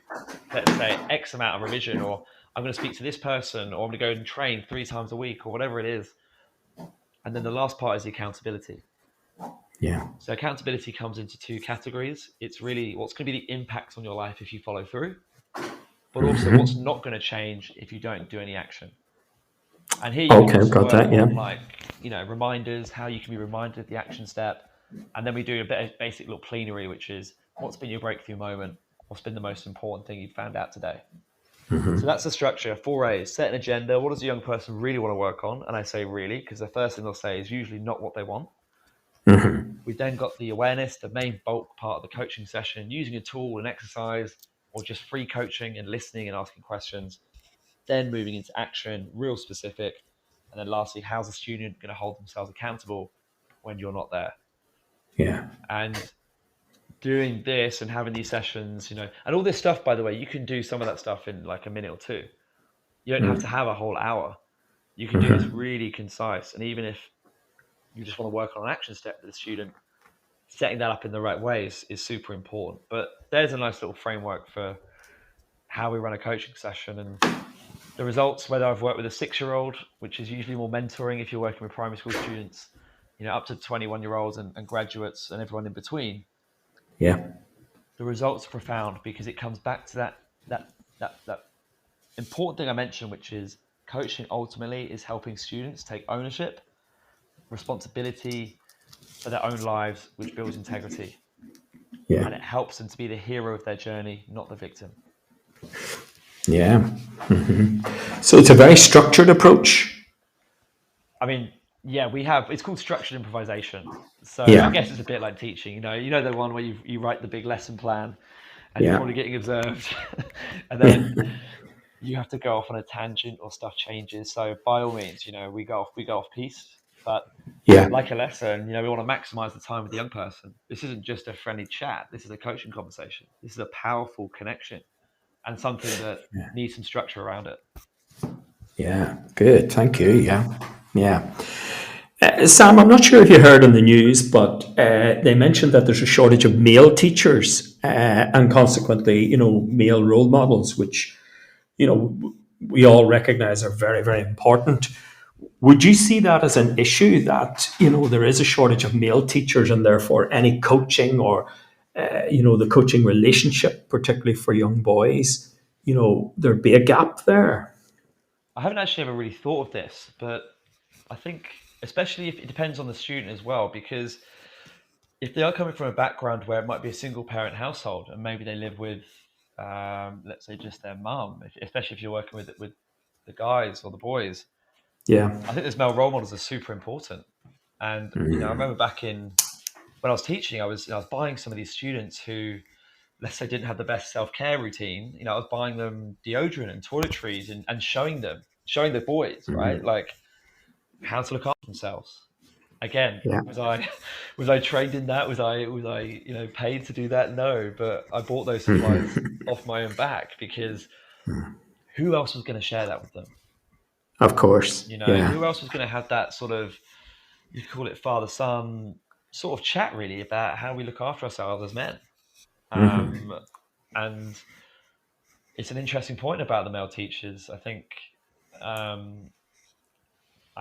let's say, X amount of revision, or I'm going to speak to this person, or I'm going to go and train 3 times a week, or whatever it is. And then the last part is the accountability. Yeah. So accountability comes into 2 categories. It's really what's going to be the impact on your life if you follow through, but also what's not going to change if you don't do any action. And here you can also got work that, yeah. on, like, reminders, how you can be reminded of the action step. And then we do a bit of basic little plenary, which is what's been your breakthrough moment? What's been the most important thing you found out today? So that's the structure. 4A's: set an agenda. What does a young person really want to work on? And I say really, because the first thing they'll say is usually not what they want. We've then got the awareness, the main bulk part of the coaching session, using a tool, an exercise, or just free coaching and listening and asking questions. Then moving into action, real specific. And then lastly, how's the student going to hold themselves accountable when you're not there? Yeah. And doing this and having these sessions, and all this stuff, by the way, you can do some of that stuff in like a minute or 2. You don't have to have a whole hour. You can do this really concise. And even if you just want to work on an action step with the student, setting that up in the right ways is super important. But there's a nice little framework for how we run a coaching session. And the results, whether I've worked with a 6-year-old, which is usually more mentoring if you're working with primary school students, up to 21-year-olds and graduates and everyone in between. Yeah. The results are profound because it comes back to that important thing I mentioned, which is coaching ultimately is helping students take ownership, responsibility for their own lives, which builds integrity. Yeah. And it helps them to be the hero of their journey, not the victim. Yeah. So it's a very structured approach. I mean, yeah, it's called structured improvisation. So Yeah. I guess it's a bit like teaching, you know the one where you write the big lesson plan and Yeah. you're probably getting observed and then you have to go off on a tangent or stuff changes. So by all means, we go off piece, but Yeah. like a lesson, we want to maximize the time with the young person. This isn't just a friendly chat. This is a coaching conversation. This is a powerful connection and something that needs some structure around it. Yeah. Good. Thank you. Yeah. Yeah. Sam, I'm not sure if you heard on the news, but they mentioned that there's a shortage of male teachers and consequently, male role models, which, we all recognize are very, very important. Would you see that as an issue that, there is a shortage of male teachers and therefore any coaching or, the coaching relationship, particularly for young boys, there'd be a gap there? I haven't actually ever really thought of this, but I think especially if it depends on the student as well, because if they are coming from a background where it might be a single parent household and maybe they live with, let's say, just their mum, especially if you're working with the guys or the boys, Yeah. I think those male role models are super important. And I remember back when I was teaching, I was buying some of these students who, let's say, didn't have the best self-care routine. I was buying them deodorant and toiletries and showing the boys, right, like how to look after themselves. Again, Yeah. was I trained in that? Was I paid to do that? No, but I bought those supplies off my own back because who else was going to share that with them? Of course. Yeah. Who else was going to have that sort of, you could call it father-son sort of chat really about how we look after ourselves as men. And it's an interesting point about the male teachers. I think, I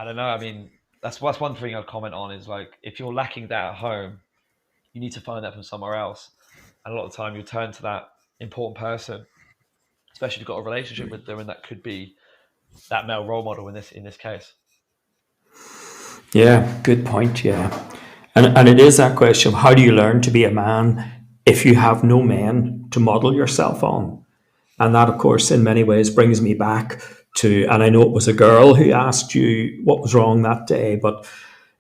don't know. I mean, that's one thing I'd comment on is like, if you're lacking that at home, you need to find that from somewhere else. And a lot of the time you'll turn to that important person, especially if you've got a relationship with them, and that could be that male role model in this case. Yeah, good point. Yeah. And it is that question of how do you learn to be a man if you have no men to model yourself on? And that, of course, in many ways brings me back to, and I know it was a girl who asked you what was wrong that day, but,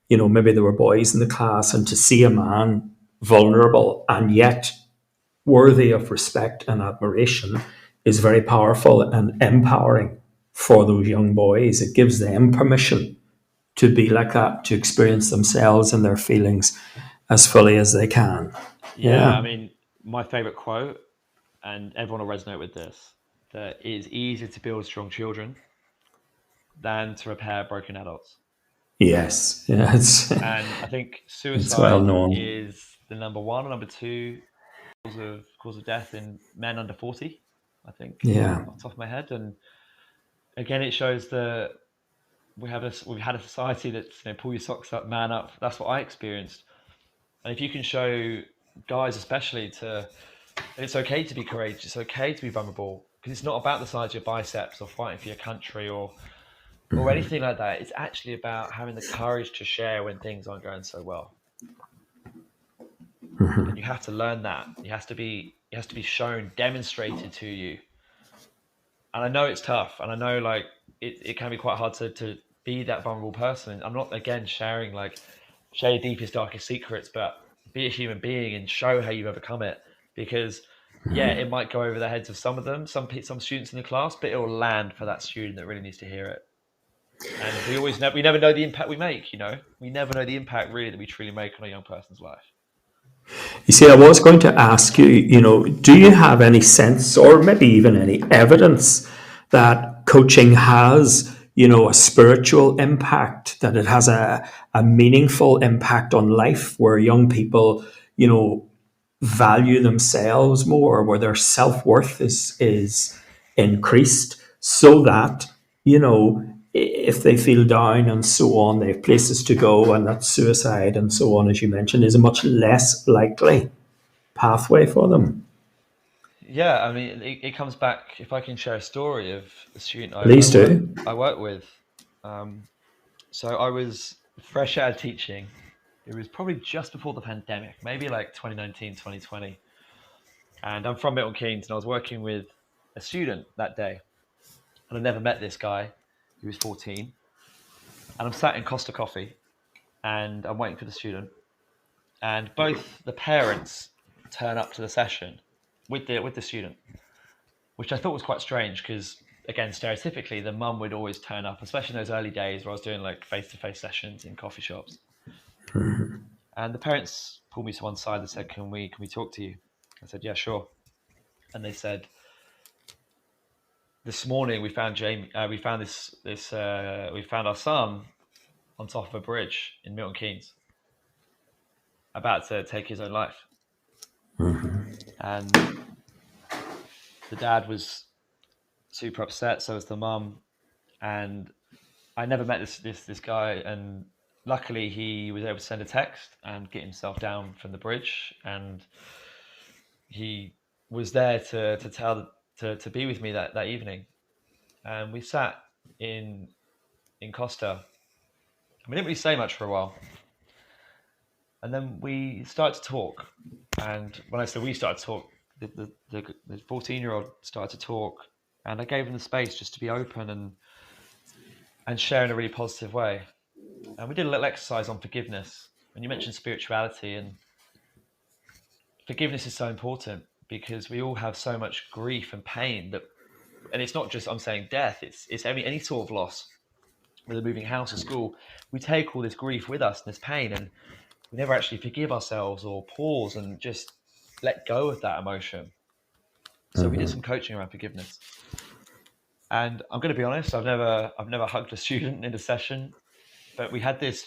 maybe there were boys in the class, and to see a man vulnerable and yet worthy of respect and admiration is very powerful and empowering for those young boys. It gives them permission to be like that, to experience themselves and their feelings as fully as they can. Yeah, I Yeah. mean, my favorite quote, and everyone will resonate with this, that it is easier to build strong children than to repair broken adults. Yes. Yeah. And I think It's well suicide known. is the number one or number two cause of death in men under 40, I think, Yeah. off the top of my head. And again, it shows that we've had a society that's, pull your socks up, man up. That's what I experienced. And if you can show guys, especially, it's okay to be courageous, it's okay to be vulnerable, because it's not about the size of your biceps or fighting for your country or anything like that. It's actually about having the courage to share when things aren't going so well. And you have to learn that. It has to be shown, demonstrated to you. And I know it's tough, and I know like it can be quite hard to be that vulnerable person. I'm not, again, sharing share your deepest, darkest secrets, but be a human being and show how you've overcome it. Because yeah, it might go over the heads of some of them, some students in the class, but it will land for that student that really needs to hear it. And we never know the impact we make. We never know the impact really that we truly make on a young person's life. You see, I was going to ask you, do you have any sense or maybe even any evidence that coaching has, a spiritual impact, that it has a meaningful impact on life where young people, value themselves more, where their self-worth is increased, so that, if they feel down and so on, they have places to go, and that suicide and so on, as you mentioned, is a much less likely pathway for them. Yeah, I mean, it comes back. If I can share a story of a student Please do. I work with. So I was fresh out of teaching. It was probably just before the pandemic, maybe like 2019, 2020. And I'm from Milton Keynes, and I was working with a student that day. And I never met this guy. He was 14. And I'm sat in Costa Coffee, and I'm waiting for the student. And both the parents turn up to the session with the student, which I thought was quite strange because, again, stereotypically, the mum would always turn up, especially in those early days where I was doing like face-to-face sessions in coffee shops. And the parents pulled me to one side and said, "Can we talk to you?" I said, "Yeah, sure." And they said, "This morning we found Jamie. We found we found our son on top of a bridge in Milton Keynes, about to take his own life." And the dad was super upset. So was the mum. And I never met this guy, and luckily he was able to send a text and get himself down from the bridge, and he was there to be with me that evening. And we sat in Costa, and we didn't really say much for a while, and then we started to talk. And when I say we started to talk, the 14-year-old started to talk, and I gave him the space just to be open and share in a really positive way. And we did a little exercise on forgiveness. And you mentioned spirituality, and forgiveness is so important because we all have so much grief and pain and it's not just, I'm saying, death, it's any sort of loss, whether moving house or school. We take all this grief with us and this pain, and we never actually forgive ourselves or pause and just let go of that emotion. So we did some coaching around forgiveness. And I'm going to be honest, I've never hugged a student in a session, but we had this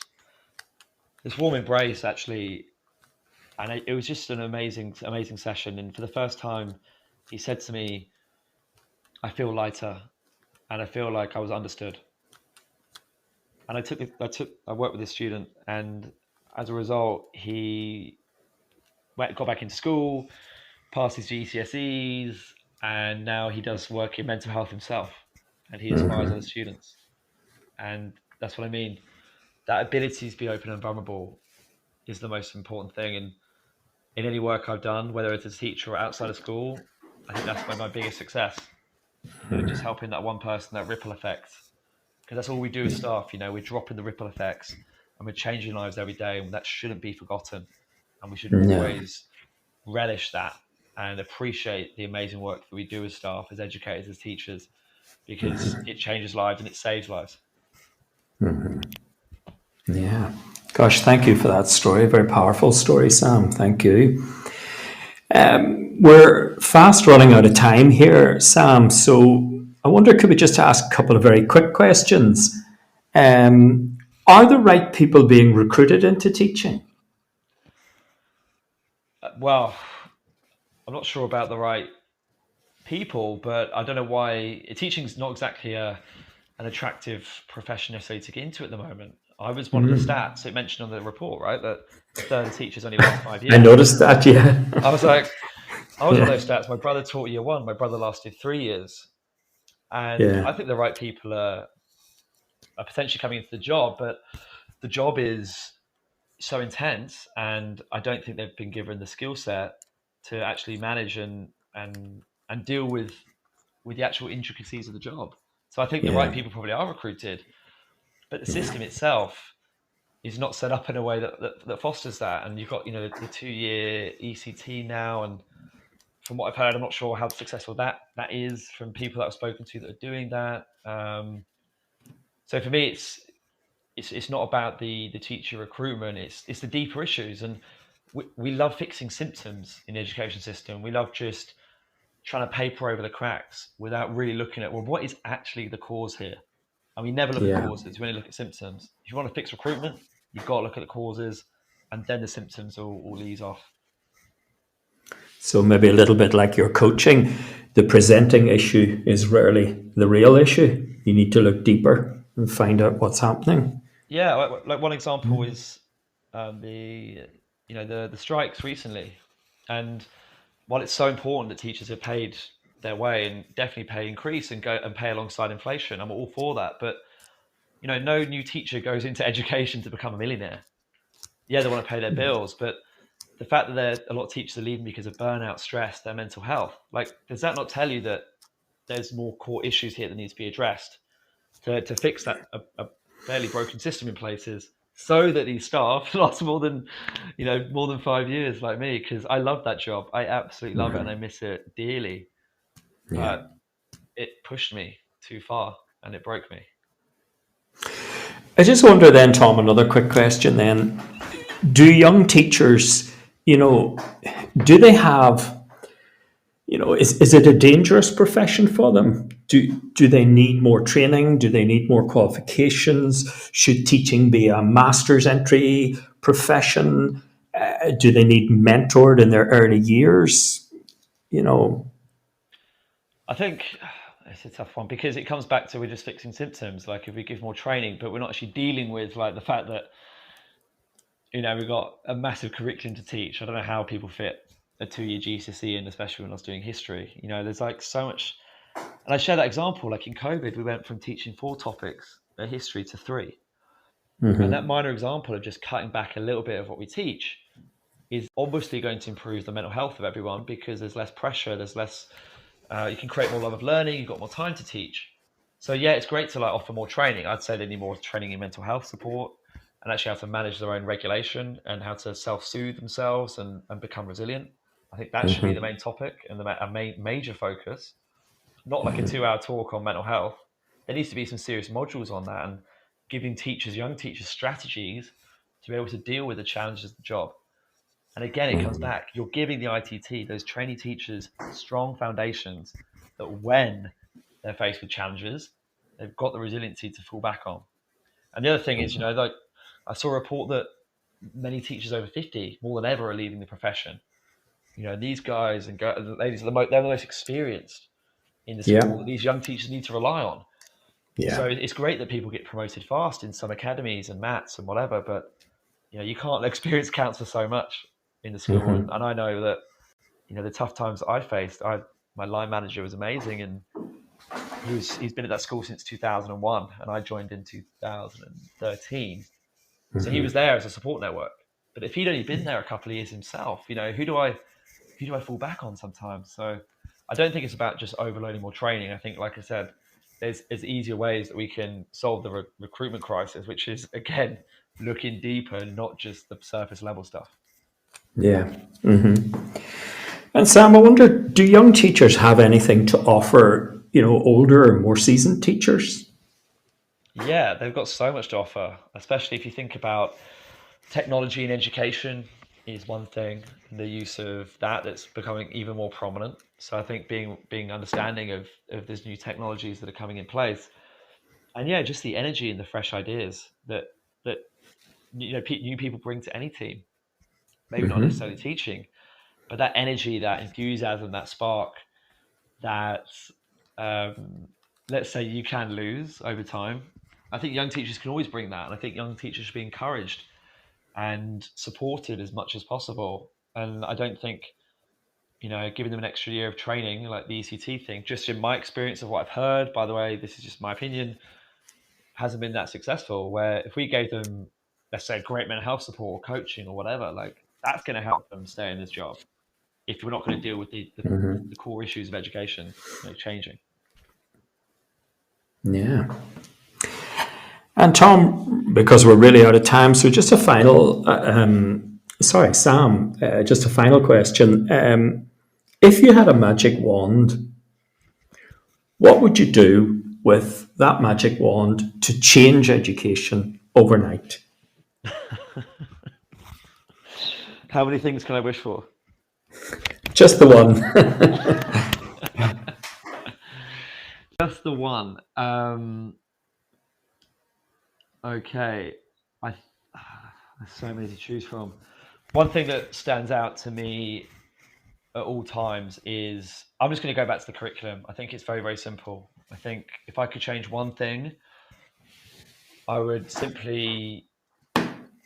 warm embrace actually. And it was just an amazing session. And for the first time, he said to me, "I feel lighter, and I feel like I was understood." And I worked with this student, and as a result, he got back into school, passed his GCSEs, and now he does work in mental health himself, and he inspires other students. And that's what I mean. That ability to be open and vulnerable is the most important thing. And in any work I've done, whether it's as a teacher or outside of school, I think that's my biggest success. Just helping that one person, that ripple effect. Because that's all we do as staff, we're dropping the ripple effects and we're changing lives every day, and that shouldn't be forgotten. And we should always relish that and appreciate the amazing work that we do as staff, as educators, as teachers, because it changes lives and it saves lives. Yeah. Gosh, thank you for that story. Very powerful story, Sam. Thank you. We're fast running out of time here, Sam. So I wonder, could we just ask a couple of very quick questions? Are the right people being recruited into teaching? Well, I'm not sure about the right people, but I don't know why teaching's not exactly an attractive profession necessarily to get into at the moment. I was one of the stats it mentioned on the report, right, that a third of teachers only last 5 years. I noticed that, yeah. I was like, I was one of those stats. My brother taught year one. My brother lasted 3 years. And I think the right people are potentially coming into the job, but the job is so intense, and I don't think they've been given the skill set to actually manage and deal with the actual intricacies of the job. So I think the right people probably are recruited, but the system itself is not set up in a way that fosters that. And you've got, the 2-year ECT now, and from what I've heard, I'm not sure how successful that is from people that I've spoken to that are doing that. So for me, it's not about the teacher recruitment. It's the deeper issues, and we love fixing symptoms in the education system. We love just trying to paper over the cracks without really looking at, well, what is actually the cause here? And we never look at causes. We only look at symptoms. If you want to fix recruitment, you've got to look at the causes, and then the symptoms will ease off. So maybe a little bit like your coaching, the presenting issue is rarely the real issue. You need to look deeper and find out what's happening. Yeah, like one example is the strikes recently, and while it's so important that teachers are paid their way and definitely pay increase and pay alongside inflation, I'm all for that. But no new teacher goes into education to become a millionaire. Yeah, they want to pay their bills, but the fact that a lot of teachers are leaving because of burnout, stress, their mental health, like, does that not tell you that there's more core issues here that need to be addressed to fix that a fairly broken system in places, so that these staff last more than 5 years, like me? Because I love that job. I absolutely love it, and I miss it dearly. But it pushed me too far, and it broke me. I just wonder then, Tom, another quick question then. Do young teachers, do they have, is it a dangerous profession for them? Do they need more training? Do they need more qualifications? Should teaching be a master's entry profession? Do they need mentored in their early years? I think it's a tough one, because it comes back to, we're just fixing symptoms. Like, if we give more training, but we're not actually dealing with, like, the fact that we've got a massive curriculum to teach. I don't know how people fit a 2-year GCSE in, especially when I was doing history. There's like so much. And I share that example, like in COVID, we went from teaching 4 topics at history to 3. And that minor example of just cutting back a little bit of what we teach is obviously going to improve the mental health of everyone, because there's less pressure, there's less, you can create more love of learning, you've got more time to teach. So yeah, it's great to offer more training. I'd say they need more training in mental health support, and actually how to manage their own regulation and how to self-soothe themselves and become resilient. I think that should be the main topic and a major focus, not like a 2-hour talk on mental health. There needs to be some serious modules on that, and giving young teachers strategies to be able to deal with the challenges of the job. And again, it comes back, you're giving the ITT, those trainee teachers, strong foundations that when they're faced with challenges, they've got the resiliency to fall back on. And the other thing is, like, I saw a report that many teachers over 50, more than ever, are leaving the profession. These guys and ladies, they're the most experienced in the school that these young teachers need to rely on. So it's great that people get promoted fast in some academies and mats and whatever, but you can't. Experience counts for so much in the school. And I know that the tough times that I faced, my line manager was amazing, and he's been at that school since 2001, and I joined in 2013. So he was there as a support network. But if he'd only been there a couple of years himself, who do I fall back on sometimes? So I don't think it's about just overloading more training. I think, like I said, there's easier ways that we can solve the recruitment crisis, which is, again, looking deeper, not just the surface level stuff. Yeah. And Sam, I wonder, do young teachers have anything to offer older or more seasoned teachers? Yeah, they've got so much to offer, especially if you think about technology in education is one thing, the use of that's becoming even more prominent. So I think being understanding of these new technologies that are coming in place, and yeah, just the energy and the fresh ideas that new people bring to any team. Maybe not necessarily teaching, but that energy, that enthusiasm, that spark, that let's say you can lose over time. I think young teachers can always bring that, and I think young teachers should be encouraged and supported as much as possible. And I don't think, giving them an extra year of training, like the ECT thing, just in my experience of what I've heard, by the way, this is just my opinion, hasn't been that successful. Where if we gave them, let's say, great mental health support or coaching or whatever, like that's going to help them stay in this job. If we're not going to deal with the core issues of education changing. Yeah. And Tom, because we're really out of time, so just a final, Sam, just a final question. If you had a magic wand, what would you do with that magic wand to change education overnight? How many things can I wish for? Just the one. Just the one. Okay. There's so many to choose from. One thing that stands out to me at all times is, I'm just going to go back to the curriculum. I think it's very, very simple. I think if I could change one thing, I would simply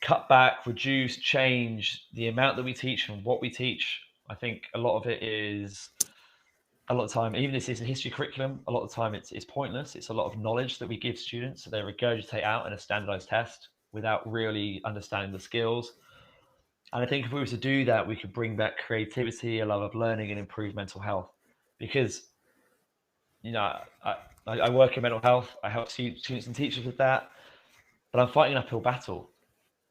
cut back, reduce, change the amount that we teach and what we teach. I think a lot of it is, a lot of time, even if it's a history curriculum, a lot of the time it's pointless. It's a lot of knowledge that we give students, so they regurgitate out in a standardized test without really understanding the skills. And I think if we were to do that, we could bring back creativity, a love of learning, and improve mental health. Because, I work in mental health. I help students and teachers with that. But I'm fighting an uphill battle.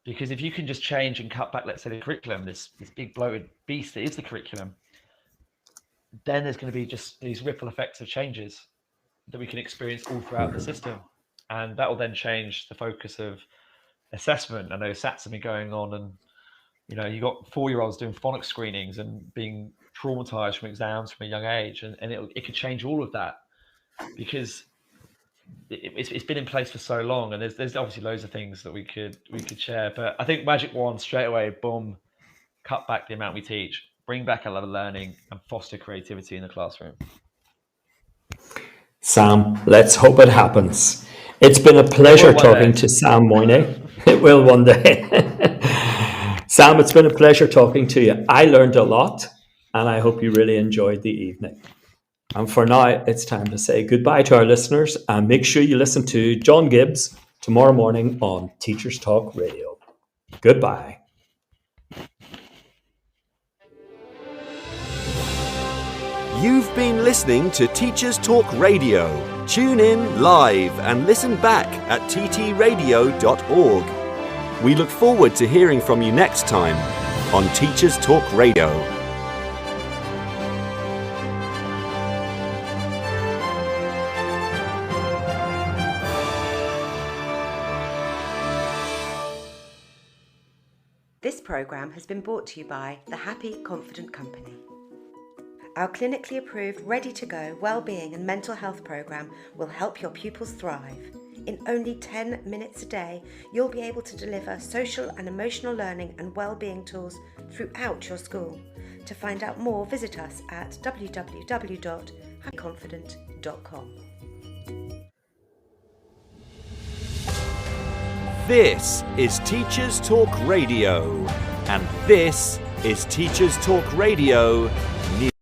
Because if you can just change and cut back, let's say, the curriculum, this big bloated beast that is the curriculum, then there's going to be just these ripple effects of changes that we can experience all throughout the system. And that will then change the focus of assessment. I know SATs have been going on, and you got 4-year-olds doing phonics screenings and being traumatized from exams from a young age, and it could change all of that, because it's been in place for so long, and there's obviously loads of things that we could share. But I think magic wand, straight away, boom, cut back the amount we teach, bring back a lot of learning, and foster creativity in the classroom. Sam, let's hope it happens. It's been a pleasure talking to Sam Moyney. It will one day. Sam, it's been a pleasure talking to you. I learned a lot, and I hope you really enjoyed the evening. And for now, it's time to say goodbye to our listeners, and make sure you listen to John Gibbs tomorrow morning on Teachers Talk Radio. Goodbye. You've been listening to Teachers Talk Radio. Tune in live and listen back at ttradio.org. We look forward to hearing from you next time on Teachers Talk Radio. This programme has been brought to you by the Happy Confident Company. Our clinically approved, ready-to-go wellbeing and mental health programme will help your pupils thrive. In only 10 minutes a day, you'll be able to deliver social and emotional learning and wellbeing tools throughout your school. To find out more, visit us at www.happyconfident.com. This is Teachers Talk Radio, and this is Teachers Talk Radio News.